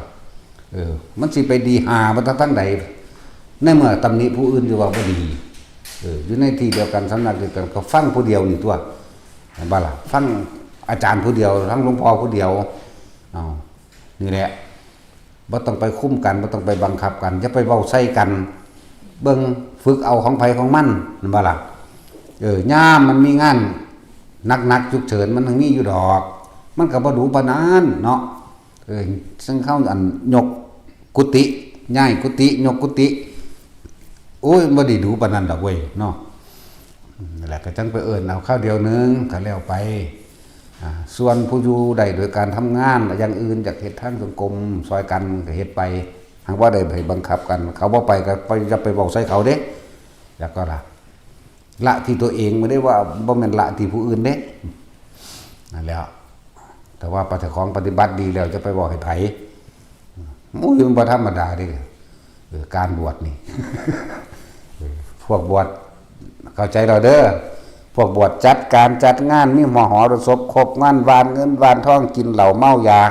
S1: มันสิไปดีหาบ่ทั้งใดในเมื่อตำหนิผู้อื่นอยู่ว่าบ่ดีอยู่ในที่เดียวกันสำนักเดียวกันก็ฟังผู้เดียวนี่ตัวบ่ล่ะฟังอาจารย์ผู้เดียวทั้งหลวงพ่อผู้เดียวนี่แหละบ่ต้องไปคุ้มกันบ่ต้องไปบังคับกันอย่าไปเว้าใส่กันเบิ่งฝึกเอาของไผของมันนั่นบ่ล่ะย่ามมันมีงานหนักๆฉุกเฉินมันทั้งมีอยู่ดอกมันก็บ่ดูปานนั้นเนาะซึ่งเข้าอันยกกุฏิย้ายกุฏิยกกุฏิโอ้ยบ่ได้ดูปานนั้นดอกเว้ยเนาะนั่นแหละก็จังไปเอิ้นเอาข้าวเดียวนึงก็แล้วไปส่วนผู้อยู่ได้โดยการทำงานอย่างอื่นจากเฮ็ดทางสังคมซอยกันก็เฮ็ดไปหากว่าได้ไปบังคับกันเขาบ่ไปก็ไปจะไปบอกใส่เขาเด้แล้วก็ละที่ตัวเองไม่ได้ว่าบ่แม่นละที่ผู้อื่นเด้นั่นแหละแต่ว่าปฏิของปฏิบัติดีแล้วจะไปบอกให้ไผโอ้ยมันบ่ธรรมดาเด้การบวชนี่ พวกบวชเข้าใจเราเด้อพวกบวชจัดการจัดงานมีมหรสพครบงานวานเงินวานทองกินเหล้าเมายา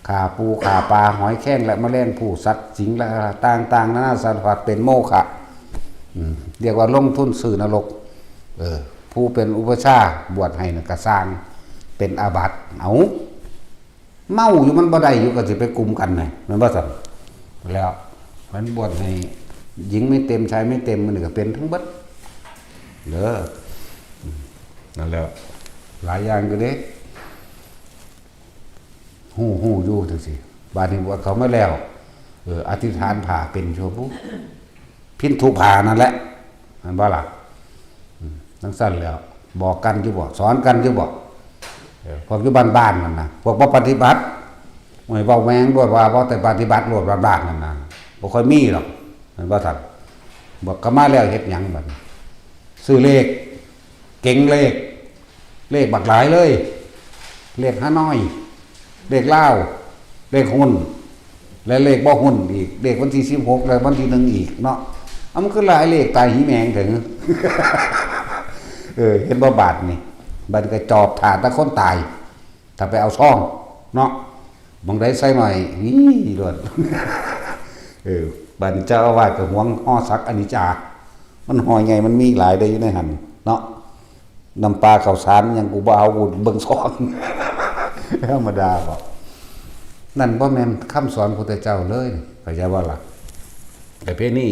S1: ขาปูขาปลาหอยแข้งและแมลงผู้สัตว์สิงและต่างๆนานาสารพัดเป็นโมฆะเรียกว่าลงทุนซื้อนรกผู้เป็นอุปชาบวชให้ก็สร้างเป็นอาบัติเอา เมาอยู่มันบ่ได้อยู่ก็สิไปกลุ่มกันไงมันบ่ซั่นแล้วมันบวชให้หญิงไม่เต็มชายไม่เต็มมันก็เป็นทั้งเบิดเด้อนั่นแหละหลายอย่างก็เด้ฮู้อยู่จังซี่บาดนี้บวชเขามาแล้วอธิษฐานผ่าเป็นโชบุพินทุผ่านั่นแหละมันบ่ล่ะทั้งสั้นแล้วบอกกันอยู่บ่สอนกันอยู่บ่พวกอยู่บ้านๆนั่นน่ะพวกบ่ปฏิบัติไม่เว้าแมงด้วยว่าบ่แต่ปฏิบัติโลดบ้านๆนั่นน่ะบ่ค่อยมีหรอกมันบ่ทันบอกก็มาแล้วเฮ็ดหยังบัดซื้อเลขเก่งเลขบักหลายเลยเลข5น้อยเลขลาวเลขหุ้นและเลขบ่หุ้นอีกเลขวันที่16และวันที่1อีกเนาะมันคือหลายเลขตายหิแมงถึงเห็นบ่บาทนี่บัดก็จอบถาดตะคนตายถ้าไปเอาซ่องเนาะบางได้ใส่หน่อยนี่โดดบัดเจ้าอาวาสก็หวงฮ้อสักอนิจจามันหอยใหญ่มันมีหลายได้อยู่ในหั่นเนาะน้ำปลาข้าวสารยังกูบ่เอากูเบิ่งซ่องธรรมดาบ่นั่นบ่แม่นคำสอนพระพุทธเจ้าเลยเข้าใจบ่ล่ะแต่เพนี่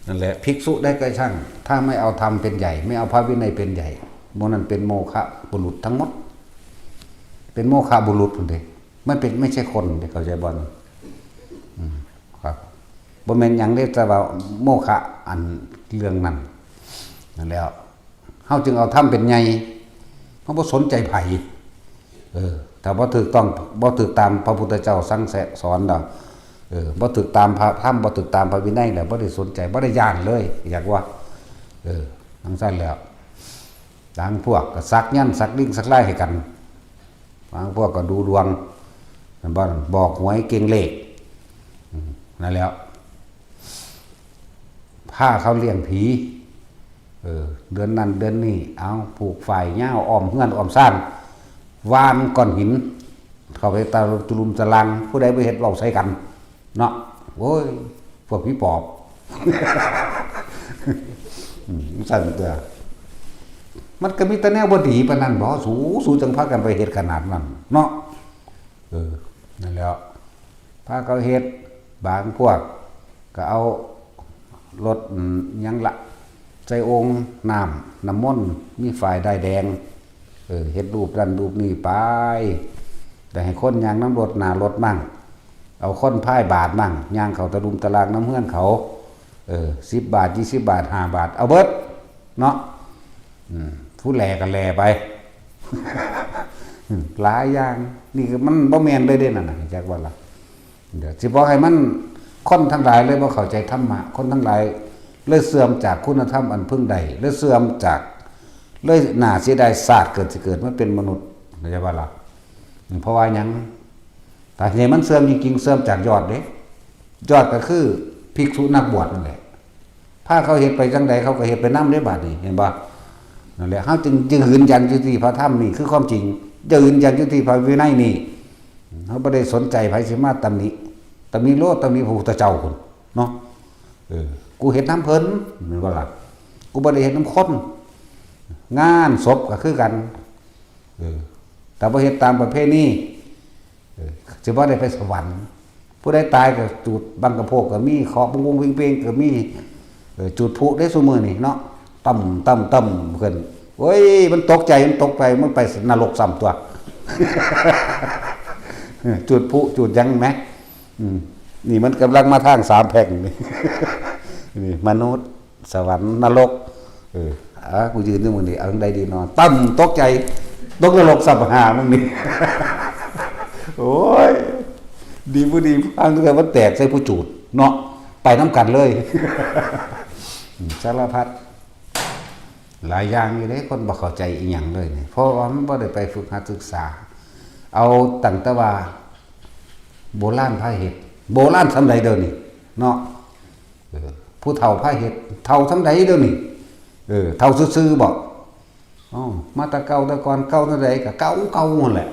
S1: นั่นแหละภิกษุได้ก็ช่างถ้าไม่เอาธรรมเป็นใหญ่ไม่เอาพระวินัยเป็นใหญ่โมนั้นเป็นโมฆะบุรุษทั้งหมดเป็นโมฆะบุรุษพุ่นเด้ไม่ใช่คนเด้เข้าใจบ่ครับบ่แม่นหยังเด้แต่ว่าโมฆะอันเรื่องนั้นนั่นแล้วเฮาจึงเอาธรรมเป็นใหญ่เฮาบ่สนใจไผถ้าบ่ถูกต้องบ่ถูกตามพระพุทธเจ้าสั่งสอนดอกบ่ถูกตามพระธรรมบ่ถูกตามพระวินัยแล้วบ่ได้สนใจบ่ได้ย่านเลยอยากว่าทั้งสั้นแล้วบางพวกก็สักยันต์สักลิ่งสักไล่ให้กันบางพวกก็ดูดวงนั่นบ่บอกหวยเก่งเลขนั่นแล้วผ้าเขาเลี้ยงผีเดือนนั้นเดือนนี้เอาผูกฝ่ายเหย้าอ้อมเฮือนอ้อมซ่านวานก้อนหินเข้าไปตะลุมตะลังผู้ใดไปเฮ็ดเว้าใส่กันเนาะโอ้ยพวกผีปอบสั่นเด้อมันก็มีแต่แนวบ่ดีปานนั้นบ่สู้จังพากันไปเฮ็ดขนาดนั้นเนาะนั่นแหละพาเขาเฮ็ดบางพวกก็เอารถหยังละใส่องค์น้ำมนต์มีฝ่ายได้แดงเฮ็ดรูปนั่นรูปนี่ไปแต่ให้คนย่างน้ำรถหน้ารถมั่งเอาคนพายบาทมั่งย่างเขาตะลุมตะลางน้ำเฮือนเขา10 บาท20 บาท5 บาทเอาเบิดเนาะผู้แลก็แลไปหลายอย่างนี่คือมันบ่แม่นเลยเด้นั่นน่ะจักว่าล่ะเดี๋ยวสิบอกให้มันคนทั้งหลายเลยบ่เข้าใจธรรมะคนทั้งหลายเลยเสื่อมจากคุณธรรมอันพึงใดเลยเสื่อมจากเลยน่าเสียดายศาสตร์เกิดมันเป็นมนุษย์เข้าใจว่าล่ะเพราะว่าหยังแต่เนี่ยมันเสื่อมจริงๆเสื่อมจากยอดเด้ยอดก็คือภิกษุนักบวชนั่นแหละถ้าเขาเฮ็ดไปจังใดเขาก็เฮ็ดไปนำได้บาดนี้เห็นบ่นั่นแหละเฮาจึงยืนยันอยู่ที่พระธรรมนี่คือความจริงยืนยันอยู่ที่พระวินัยนี่เฮาบ่ได้สนใจไผสิมาตำหนิโลดตำหนิพระพุทธเจ้าพุ่นเนาะกูเฮ็ดน้ำเพิ่นแม่นบ่ล่ะกูบ่ได้เฮ็ดน้ำคนงานศพก็คือกันแต่บ่เฮ็ดตามประเพณีสิบ่ได้ไปสวรรค์ผู้ใดตายก็จุดบังกะโพกก็มีเคาะวงเพ่งๆก็มีจุดพลุได้ซุมื้อนี่เนาะต่ำขึ้นโอ้ยมันตกใจมันตกไปมันไปนรกซ้ำตัวจุดพลุจุดยังไหมนี่มันกำลังมาทาง3แพร่งนี่มนุษย์สวรรค์นรกกูยืนอยู่มื้อนี้เอาจังได๋ดีนอนตั้มตกใจตกนรกสับหามึงนี่โอ้ยดีบ่ดีฟังเทื่อมันแตกใส่ผู้จูดเนาะไปนำกันเลยสารพัดหลายอย่างอยู่เด้คนบ่เข้าใจอีหยังเลยนี่เพราะว่ามันบ่ได้ไปฝึกหัดศึกษาเอาตั้งแต่ว่าโบราณพาเฮ็ดโบราณซำใดเด้อนี่เนาะผู้เฒ่าพาเฮ็ดเฒ่าซำใดเด้อนี่เฒ่าซื่อๆบ่มาแต่เก่าแต่ก่อนเก่าเท่าใดก็เก่านั่นแหละ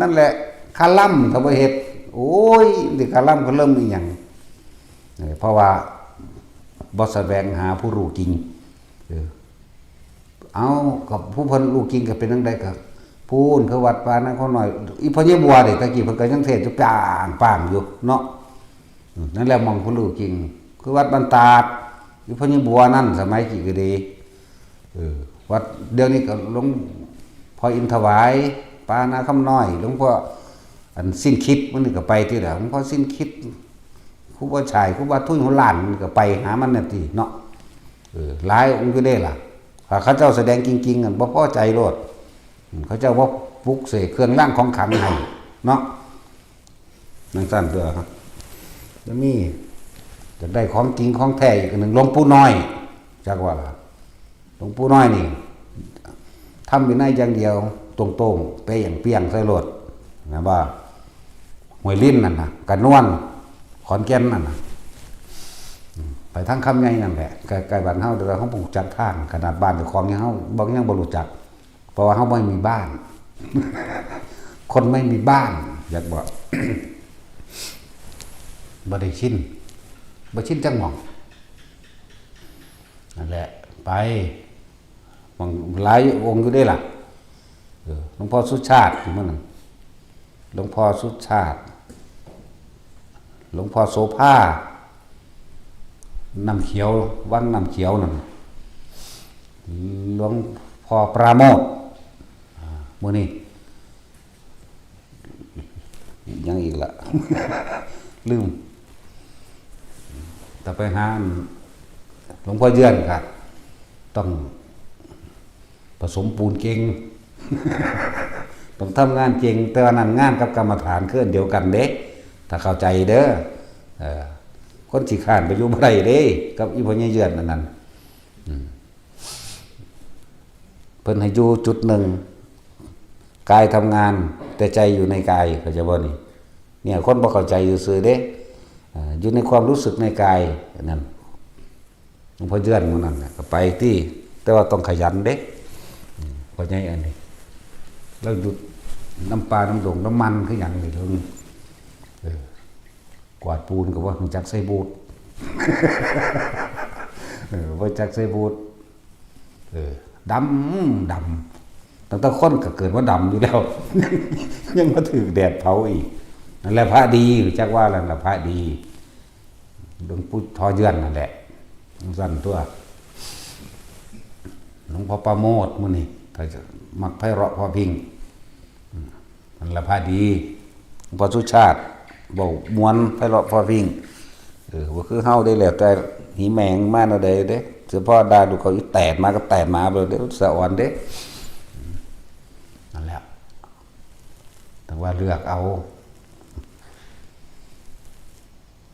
S1: นั่นแหละคาล่ำถ้าบ่เฮ็ดโอ้ยนี่คาล่ำก็เริ่มอีหยังเพราะว่าบ่แสวงหาผู้รู้จริงเอากับผู้เพิ่นรู้จริงก็เป็นจังได๋ก็ พูนคือวัดปานะเขาหน่อยอีพญบัวเด็กตะกี้เพิ่นก็ยังเทศน์อยู่ป่างอยู่เนาะนั่นแหละมองผู้รู้จริงคือวัดบรรตาดอีพญบัวนั่นสมัยกี่ก็ดีวัดเดี๋ยวนี้ก็หลวงพ่ออินถวายปานะคำน้อยหลวงพ่ออันสิ้นคิดมันก็ไปที่ไหนหลวงพ่อสิ้นคิดครูบาชายครูบาทุ่นหัวหลานมันก็ไปหามันน่ะติเนาะหลายองค์อยู่ได้ล่ะเขาเจ้าแสดงจริงๆกันบ่พอใจโลดเขาเจ้าว่าปลุกเสกเครื่องร่างของขังให้เนาะนั่งสั้นเด้อครับแล้วมีจะได้ของจริงของแท้อีกหนึ่งหลวงปู่น้อยจักว่าหลวงปู่น้อยนี่ทำอยู่ในอย่างเดียวตรงๆไปอย่างเปียงใส่รถนะว่าห้วยลิ้นนั่นนะกันนวลขอนแก่นนั่นนะไปทั้งคำไงนั่นแหละไกลบ้านเฮาเดี๋ยวเขาปลูกจักทางขนาดบ้านเจ้าของยังเฮาบางยังบ่รู้จักเพราะว่าเขาไม่มีบ้าน คนไม่มีบ้านอยากบอก บ่ได้ชินบ่ชินจังหม่องนั่นแหละไปมองหลายองค์อยู่ได้ล่ะหลวงพ่อสุชาติเมื่อนั้นหลวงพ่อสุชาติหลวงพ่อโสภาน้ำเขียววังน้ำเขียวนั่นหลวงพ่อปราโมทมื้อนี้ยังอีกละ ลืมแต่ไปหาหลวงพ่อเยือนค่ะต้องผสมปูนเก่ง ต้องทำงานเก่งแต่ว่านั้นงานกับกรรมฐานเคลื่อนเดียวกันเด้ถ้าเข้าใจเด้อคนสิข้านไปอยู่บ่ได้เด้กับอีพ่อใหญ่เยือนนั่นเพิ่นให้อยู่จุดหนึ่งกายทำงานแต่ใจอยู่ในกายเข้าใจบ่นี่เนี่ยคนบ่เข้าใจซื่อๆเด้อยู่ในความรู้สึกในกายนั่นหลวงพ่อเยือนมื้อนั้นก็ไปที่แต่ว่าต้องขยันเด้พ่อใหญ่อันนี้แล้วหยุดน้ำปลาน้ำดงน้ำมันคือหยังนี่เพิ่นกวาดปูนก็ว่ารู้จักใส่บูทบ่จักใส่บูทดำตั้งแต่คนก็เกิดว่าดำอยู่แล้ว ยังมาถือแดดเผาอีกนั่นแหละพระดีจักว่านั่นแหละพระดีหลวงปู่ทอเยือนนั่นแหละสั้นตัวหลวงพ่อประโมทมื้อนี้ถ้าจะมักไพเราะพอพิงนั่นแหละพระดีหลวงพ่อสุชาติบอกมวนไพเราะพอพิงว่าคือเฮาได้แล้วแต่หีแมงมาเอาได้เด้เสื้อพ่อดาดูเขาอีแตดมาก็แตดมาเด้สะอ่อนเด้นั่นแหละแต่ว่าเลือกเอา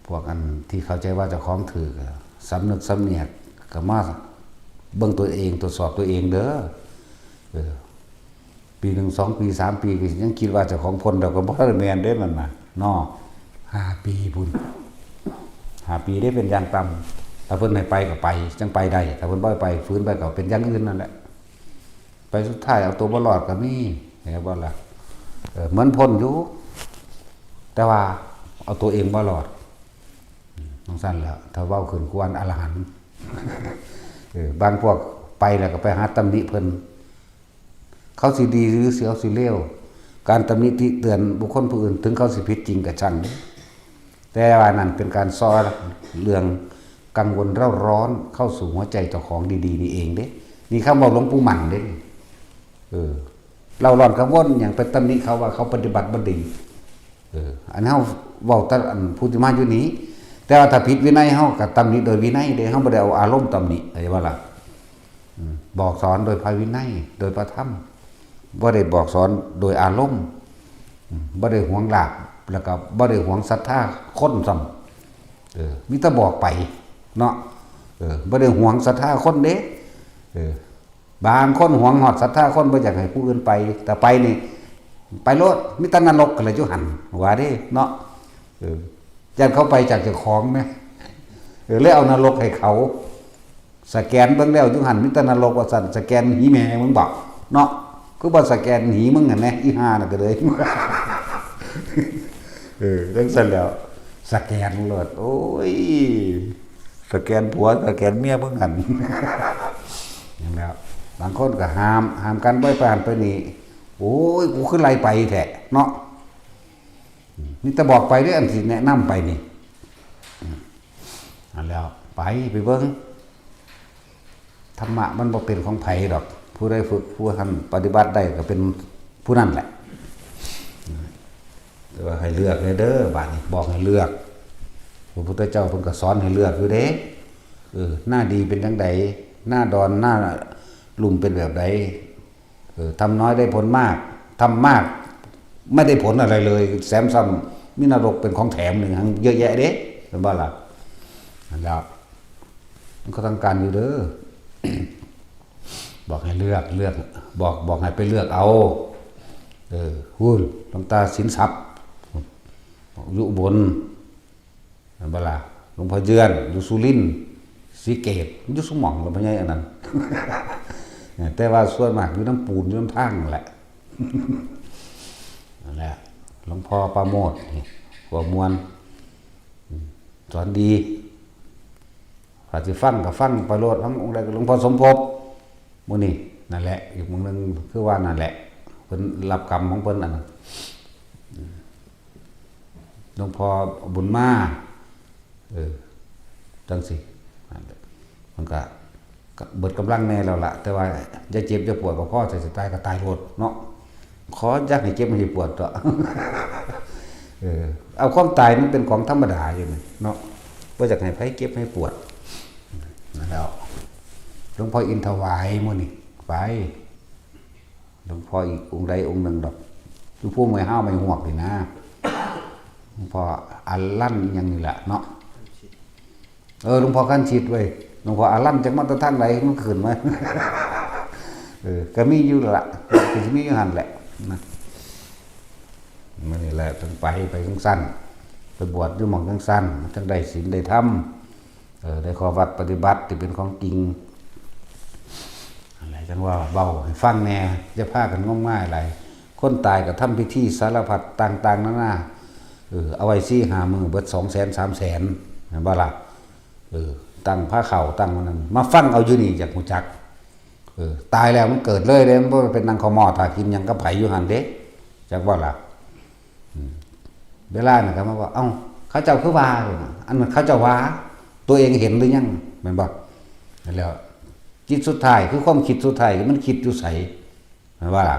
S1: พวกอันที่เข้าใจว่าเจ้าของถือสำนึกสำเนียกก็มาเบิ่งตัวเองตรวจสอบตัวเองเด้อปี1 2 ปี 3 ปีก็ยังคิดว่าเจ้าของพ้นเราก็บ่ได้แม่นเด้นั่นน่ะเนาะ5 ปีพุ่น5 ปีได้เป็นอย่างต่ำถ้าเพิ่นให้ไปก็ไปจังไปได้ถ้าเพิ่นบ่ให้ไปฟื้นไปก็เป็นอย่างอื่นนั่นแหละไปสุดท้ายเอาตัวบ่รอดก็มีเห็นบ่ล่ะเหมือนพ้นอยู่แต่ว่าเอาตัวเองบ่รอดต้องสั้นแล้วถ้าเว้าขึ้นควรอรหันต์ บางพวกไปแล้วก็ไปหาตำหนิเพิ่นเขาสิดีหรือเสียสิเลวการตำหนิติเตือนบุคคลผู้อื่นถึงเขาสิผิดจริงก็ช่างแต่ว่านั่นเป็นการซ้อเรื่องกังวลเร่าร้อนเข้าสู่หัวใจเจ้าของดีๆนี่เองเด้นี่คำบอกหลวงปู่หมั่นเด้เราร้อนกังวลอย่างไปตำหนิเขาว่าเขาปฏิบัติบ่ดีอันเฮาเว้าแต่อันผู้ที่มาอยู่นี้แต่ว่าถ้าผิดวินัยเฮาก็ตำหนิโดยวินัยเด้เฮาบ่ได้เอาอารมณ์ตำหนิเข้าใจบ่ล่ะบอกสอนโดยพระวินัยโดยพระธรรมบ่ได้บอกสอนโดยอารมณ์บ่ได้หวงลาภแล้วก็บ่ได้หวงศรัทธาคนซ้ำมีแต่บอกไปเนาะบ่ได้หวงศรัทธาคนเด้บางคนหวงฮอดศรัทธาคนบ่อยากให้ผู้อื่นไปแต่ไปนี่ไปโลดมีแต่นรกกันเลยอยู่หั่นว่าเด้เนาะจังเขาไปจากเจ้าของแม่เลยเอานรกให้เขาสแกนเบิ่งแล้วอยู่หั่นมีแต่นรกว่าซั่นสแกนหีแม่มึงบอกเนาะคือบ่สแกนหีมึงหั่นแหละอีห่าน่ะก็เลยจังซั่นแล้วสแกนโลดโอ้ยสแกนผัวสแกนเมียเบิ่งหั่นอย่างแล้วบางคนก็ห้ามกันบ่ไปหันไปนี่ โอ้ยกูขึ้นไรไปแท้เนาะนี่แต่บอกไปเด้ออันที่แนะนำไปนี่อันแล้วไปเบิ่งธรรมะมันบ่เป็นของไผดอกผู้ใดฝึกผู้ทำปฏิบัติได้ก็เป็นผู้นั้นแหละแต่ว่าให้เลือกเด้อบาดนี้บอกให้เลือกพระพุทธเจ้าเพิ่นก็สอนให้เลือกอยู่เด้หน้าดีเป็นจังไดหน้าดอนหน้าลุ่มเป็นแบบใดทำน้อยได้ผลมากทำมากไม่ได้ผลอะไรเลยแซมซ้ำมีนรกเป็นของแถมหนึ่งเยอะแยะเด้เป็นบ้าล่ะแล้วมันก็ต้องการอยู่เด้อ บอกให้เลือกบอกให้ไปเลือกเอาหุ้นหลวงตาสินทรัพย์อยู่อุบลเป็นบ้าล่ะหลวงพ่อเยือนอยู่สุรินทร์ศรีเกตอยู่สมองหลวงพ่อใหญ่อันนั้น แต่ว่าส่วนมากอยู่น้ำปูนอยู่น้ำพังแหละนั่นแหละหลวงพ่อประโมทหัวมวลสอนดีถ้าจะฟังก็ฟังไปโลดทั้งองค์ใดก็หลวงพ่อสมภพมื้อนี้นั่นแหละอีกมื้อนึงคือว่านั่นแหละเพิ่นรับกรรมของเพิ่นอันนั้นหลวงพ่อบุญมาจังสิมันก็เบิดกำลังแน่แล้วล่ะแต่ว่าจะเจ็บจะปวดก็พ่อจะตายก็ตายโลดเนาะขออยากให้เจ็บให้ปวดตัว เอาความตายมันเป็นของธรรมดาอยู่เนาะบ่อยากให้ไผเจ็บให้ปวดนั่นแล้วหลวงพ่ออินทวายมื้อนี้ไปหลวงพ่ออีกองค์ใดองค์หนึ่งดอกอยู่ผู้ไม่ห้าวไม่หวกนี่นะหลวงพ่ออัลลั่นยังนี่แหละเนาะหลวงพ่อขั้นชิดเว้ยหลวงพ่ออัลลั่นจากมาตรฐานไหนมันขึ้นมา ก็มีอยู่ละก็สิมีอยู่หั่นแหละนะมันนี่แหละต้องไปจังสั้นไปบวชอยู่หม่องจังสั้นจังได้ศีลได้ธรรมได้ข้อวัดปฏิบัติที่เป็นของจริงอะไรจังว่าเบาให้ฟังแน่จะพากันงมง่ายอะไรคนตายก็ทำพิธีสารพัดต่างๆนั่นน่ะเอาไว้4-5 มื้อเบิด200,000-300,000บ่ล่ะตั้งผ้าเข่าตั้งมันนั้นมาฟังเอาอยู่นี่จากหูจักตายแล้วมันเกิดเลยมันบ่เป็นนางขมอถากินยังก็ไผอยู่หั่นเด้จักบ่ล่ะเวลาน่ะก็มาว่าเอ้าเขาเจ้าคือว่าอันนั้นเขาเจ้าว่าตัวเองเห็นหรือยังแม่นบ่แล้วจิตสุดท้ายคือความคิดสุดท้ายมันคิดอยู่ไสแม่นว่าล่ะ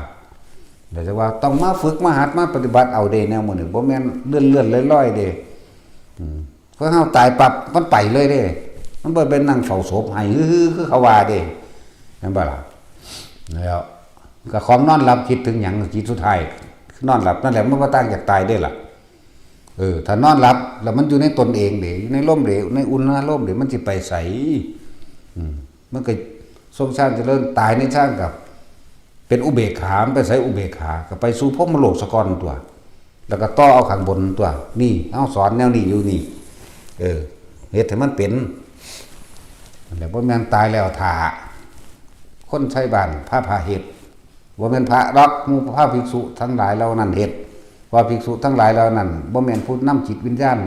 S1: เดี๋ยวจะว่าต้องมาฝึกมาหัดมาปฏิบัติเอาเด้แนวมื้อนี้บ่แม่นเลื่อนๆลอยๆเด้เพราะเฮาตายปั๊บมันไปเลยเด้มันบ่เป็นนั่งเฝ้าศพให้ฮือคือเขาว่าเด้แม่นบ่ล่ะแล้วก็ของนอนหลับคิดถึงหยังจิตสุดท้ายนอนหลับนั่นแหละมันบ่ต่างจากตายได้ล่ะถ้านอนหลับแล้วมันอยู่ในตนเองเด้อยู่ในลมเด้ในอุณหลมเด้มันสิไปไสมันก็ทรงชาติเจริญตายในชาติกับเป็นอุเบกขาไปไสอุเบกขาก็ไปสู่พรหมโลกซะก่อนตัวแล้วก็ต่อเอาข้างบนตัวนี่เฮาสอนแนวนี้อยู่นี่เฮ็ดให้มันเป็นแล้วบ่แม่นตายแล้วท่าคนใช้บ้านพาเฮ็ดบ่แม่นพระดอกหมู่พระภิกษุทั้งหลายเหล่านั้นเฮ็ดว่าภิกษุทั้งหลายเหล่านั้นบ่แม่นผู้นำจิตวิญญาณ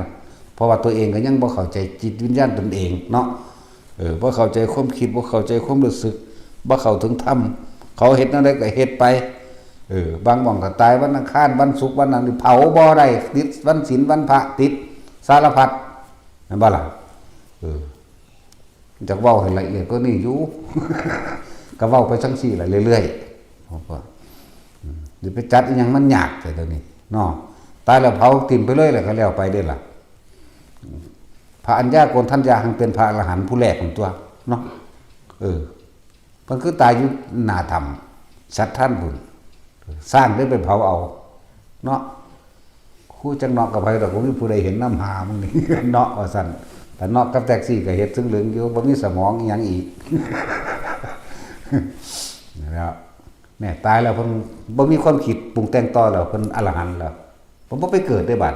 S1: เพราะว่าตัวเองก็ยังบ่เข้าใจจิตวิญญาณตนเองเนาะบ่เข้าใจความคิดบ่เข้าใจความรู้สึกบ่เข้าถึงธรรมเขาเฮ็ดนั่นได้ก็เฮ็ดไปบางหม่องก็ตายวันอังคารวันศุกร์วันนั้นเผาบ่ได้ติดวันศีลวันพระติดสารพัดแม่นบ่ล่ะจักเว้าให้ละเอียดก็นี่อยู่ ก็เว้าไปจังซี่ล่ะเรื่อยๆเพราะว่าเดี๋ยวไปจัดอีหยังมันยากแต่เดี๋ยวนี้เนาะตายแล้วเผาทิ่มไปเลยแหละก็แล้วไปเด้อล่ะพระอัญญาโกณทัญญาหังเป็นพระอรหันต์ผู้แรกของตัวเนาะมันคือตายอยู่หน้าธรรมสัตว์ท่านบุญสร้างได้ไปเผาเอาเนาะคู่จังเนาะกับไผดอกบ่มีผู้ใดเห็นน้ำหามึงนี่ เนาะว่าซั่นแต่เนาะกับแท็กซี่ก็เฮ็ดซึ่งเหลืองอยู่บ่มีสมองอีหยังอีก แล้วแม่ตายแล้วเพิ่นบ่มีความคิดปรุงแต่งต่อแล้วเพิ่นอรหันต์แล้วเพิ่นบ่ไปเกิดได้บัด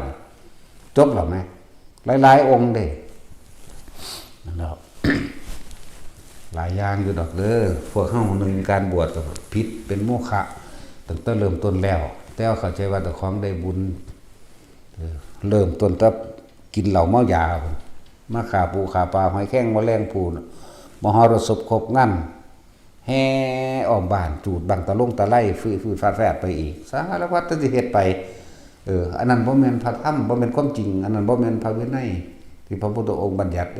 S1: จบแล้วแม่หลายๆองค์เด้นั่นแล้ว หลายอย่างอยู่ดอกเด้อพวกเฮานึงการบวชก็ผิดเป็นโมฆะตั้งแต่เริ่มต้นแล้วแต่เข้าใจว่าเจ้าของได้บุญเริ่มต้นแต่กินเหล้าเมายามาฆ่าปูฆ่าปลาหอยแข้งแมลงภูมหรสพครบงั้นแ แห่อ้อมบ้านจูดบังตะลงตะไลฟื้นฟาดแฟดไปอีกสารพัดที่เฮ็ดไปอันนั้นบ่แม่นพระธรรมบ่แม่นความจริงอันนั้นบ่แม่นพระวินัยที่พระพุทธองค์บัญญัติ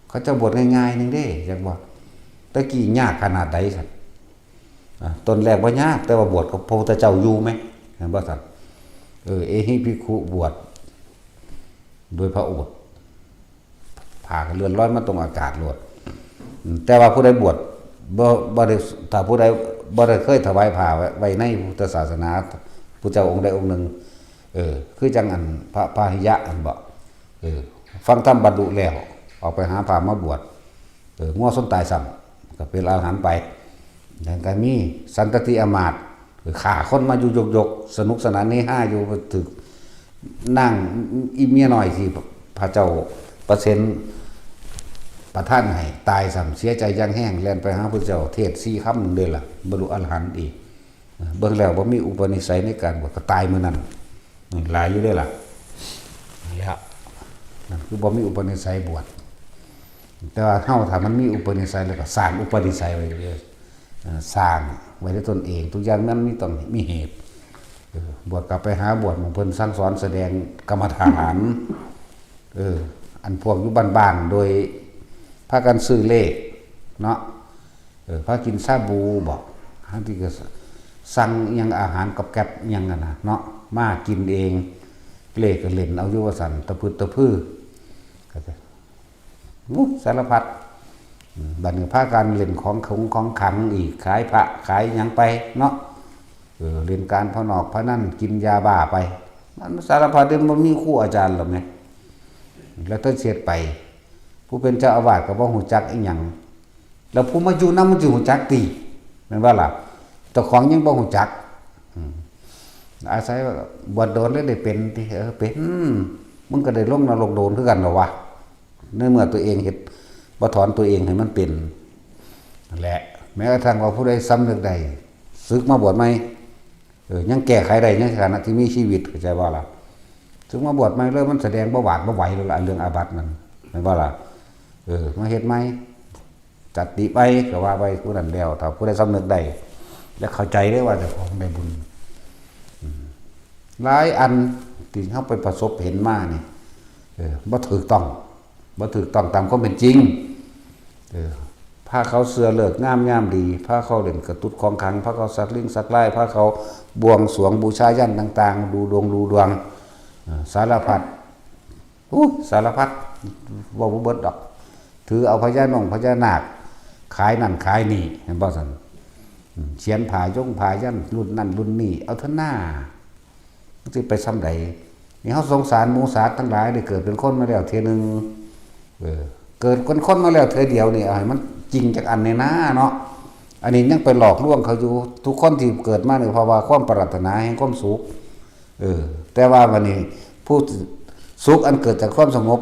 S1: เขาจะบวชง่ายๆนึงเด้จังว่าตะกี้ยากขนาดใดซั่นตนแรกบ่ยากแต่ว่าบวชกับพระพุทธเจ้าอยู่มั้ยเห็นบ่ซั่นเอหิภิกขุบวชโดยพระโอษฐ์พากันเลื่อนลอยมาตรงอากาศโลดแต่ว่าผู้ใดบวชบ่ได้ถ้าผู้ใดบ่ได้เคยถวายผ้าไว้ในพุทธศาสนาผู้เจ้าองค์ใดองค์หนึ่งคือจังอันพระพาหิยะอันบ่ฟังธรรมบรรลุแล้วออกไปหาผ้ามาบวชงัวส้นตายซ้ำก็เป็นอรหันต์ไปอย่างก็มีสันตติอมาตย์ฆ่าคนมาอยู่ยกๆสนุกสนานเฮฮาอยู่ถึกนั่งอีเมียน้อยที่พระเจ้าเปอร์เซ็นต์ประท่านให้ตายซ้ำเสียใจยังแห้งแล่นไปหาพระเจ้าเทศ4คำนึงเด้ล่ะบรรลุอรหันต์อีกเบิ่งแล้วบ่มีอุปนิสัยในการบวชก็ตายมื้อนั้นหลายอยู่เด้ล่ะแล้วนั่นคือบ่มีอุปนิสัยบวชแต่ว่าเฮาถ้ามันมีอุปนิสัยแล้วก็สร้างอุปนิสัยไว้เลยสร้างไว้ด้วยตนเองทุกอย่างนั้นต้องมีเหตุบวชกลับไปหาบวชของเพิ่นสั่งสอนแสดงกรรมฐานอันพวกอยู่บ้านๆโดยพากันซื้อเลขเนาะพากินซาบูบอกบางทีก็สั่งยังอาหารกับแก๊บยังกันนะเนาะมากินเองเลขก็เล่นเอาอยู่ว่าสั่นตะพืดตะพื้อสารพัดบัดนี้พากันเล่นของขังอีกขายพระขายหยังไปเนาะเรียนการพนอกพระนั่นกินยาบ้าไปมันสารพัดเดิมมันมีครูอาจารย์หรอกไงแล้วต้นเสียดไปผู้เป็นเจ้าอาวาสก็บ่ฮู้จักอีหยังแล้วผู้มาอยู่นำมันสิฮู้จักติแม่นว่าล่ะเจ้าของยังบ่ฮู้จักอาศัยบวชโดนแล้วได้เป็นติเป็นมึงก็ได้ลงนรกโดนคือกันเหรอวะในเมื่อตัวเองเฮ็ดบ่ถอนตัวเองให้มันเป็นนั่นแหละแม้กระทั่งว่าผู้ใดสำนึกได้ศึกมาบวชใหม่ยังแก้ไขได้ในขณะที่มีชีวิตเข้าใจว่าล่ะถึงมาบวชใหม่เลยมันแสดงบ่หวาดบ่ไหวแล้วล่ะเรื่องอาบัตินั่นแม่นบ่ล่ะมาเฮ็ดใหม่จัดติไปก็ว่าไปผู้นั้นแล้วถ้าผู้ใดสำนึกได้และเข้าใจได้ว่าเจ้าของได้บุญหลายอันที่เฮาไปประสบเห็นมานี่บ่ถูกต้องตามความเป็นจริงพาเขาเสือเลิกงามดีพาเขาเล่นกระตุ้ดของขังพาเขาสักลิงสักไล่พาเขาบวงสรวงบูชายันต่างๆดูดวงสารพัดสารพัดว่าบ่เบิดดอกถือเอาพญานาคขายนั่นขายนี่เห็นบ่ซั่นเขียนผายงผายันรุ่นนั่นรุ่นนี้เอาเถอะหน้ามันสิไปซ้ำใดนี่เฮาสงสารหมูสัตว์ทั้งหลายได้เกิดเป็นคนมาแล้วเทื่อนึงเกิดคนมาแล้วเทื่อเดียวนี่เอาให้มันจริงจักอันในหน้าเนาะอันนี้ยังไปหลอกลวงเขาอยู่ทุกคนที่เกิดมาเนี่ยเพราะว่าความปรารถนาแห่งความสุขแต่ว่าวันนี้ผู้สุขอันเกิดจากความสงบ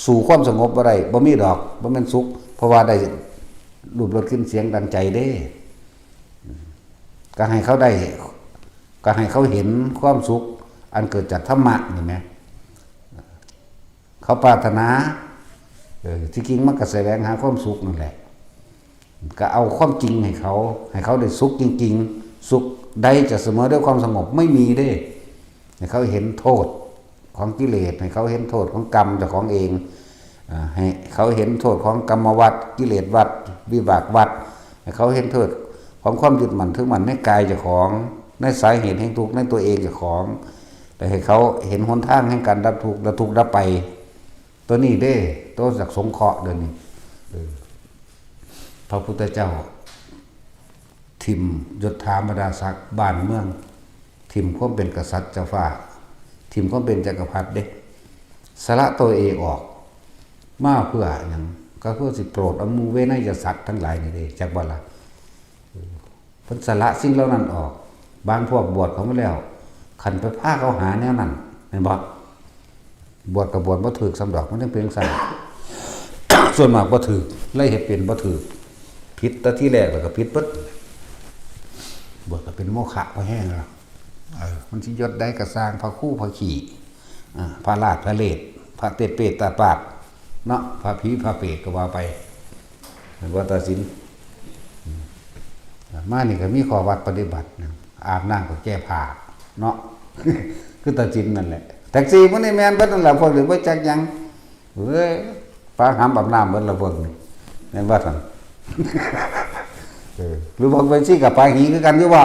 S1: สู่ความสงบบ่ได้บ่มีดอกบ่แม่นสุขเพราะว่าได้รูปรสขึ้นเสียงดังใจเด้ก็ให้เขาได้ก็ให้เขาเห็นความสุขอันเกิดจากธรรมะนี่แหมเขาปรารถนาที่จริงมันก็แสวงหาความสุขนั่นแหละก็เอาความจริงให้เขาได้สุขจริงๆสุขใดจะเสมอด้วยความสงบไม่มีเด้ให้เขาเห็นโทษของกิเลสให้เขาเห็นโทษของกรรมเจ้าของเองให้เขาเห็นโทษของกรรมวัฏกิเลสวัฏวิบากวัฏให้เขาเห็นโทษของความยึดมั่นถือมั่นในกายเจ้าของในสาเหตุแห่งทุกข์ในตัวเองเจ้าของแต่ให้เขาเห็นหนทางแห่งการดับทุกข์ดับไปตัวนี้เด้ตัวจากสงเคราะห์เดี๋ยวนี้พระพุทธเจ้าทิมยศถาบรรดาศักดิ์บ้านเมืองทิมความเป็นกษัตริย์เจ้าฟ้าทิมความเป็นจักรพรรดิเด้สละตัวเองออกมาเพื่ออย่างก็เพื่อสิโปรดอมูเวนยสัตว์ทั้งหลายนี่เด้จักบ่ล่ะเพิ่นสละสิ่งเหล่านั้นออกบางพวกบวชเขามาแล้วขันไปพาเขาหาแนวนั้นเห็นบ่บวชกับบวชบ่ถูกสำดอกมันต้องเป็นสั่น ส่วนมากบ่ถูกไล่เฮ็ดเป็นบ่ถูกผิดแต่ที่แรกแล้วก็ผิดปึ๊ดบวชก็เป็นโมฆะพอแห้งแล้วมันสิยศได้ก็สร้างพระคู่พระขี่พระราชพระเลศพระเตเปตตาปาดเนาะพระผีพระเปรตก็ว่าไปว่าตัดสิน มานี่ก็มีข้อวัดปฏิบัตินะอาบน้ำก็แก้ผ้าเนาะ คือตาจินนั่นแหละแท็กซี่มันนี่แม่นเบิดนั่นแหละพวกหรือว่าจักยังเฮ้ยฟ้าหามอาบน้ำเบิดละพวกนี่แม่นว่าซั่น หรือพวกเป็นซี่กับปลาหีคือกันอยู่บ่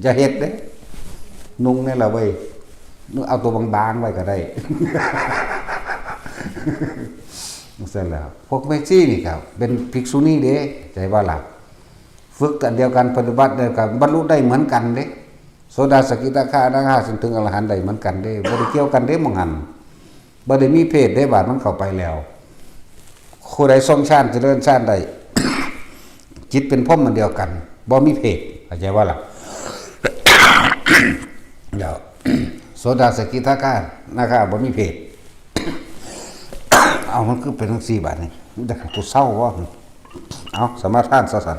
S1: จะเฮ็ดเด้นุ่งนี่ล่ะเว้ยนุ่งเอาตัวบางๆไว้ก็ได้ นั่นแหละพวกเมซี่นี่ครับเป็นภิกษุณีเด้ใจว่าหลักฝึกกันเดียวกันปฏิบัติเดียวกันบรรลุได้เหมือนกันเด้โสดาสกิทาคาอนาคาถึงอรหันต์ได้เหมือนกันเด้บ่ได้เกี่ยวกันเด้มองหันบ่ได้มีเพศได้บาดมันเข้าไปแล้วผู้ใดทรงฌานเจริญฌานได้ จิตเป็นพรหมมันเดียวกันบ่มีเพศเข้าใจว่าล่ะ เดี๋ยว โสดาสกิทาคานะครับบ่มีเพศ เอามันคือเป็นทั้ง4บาทนี่มันจะกูเศร้าว่าเอาสมาทานซะสั่น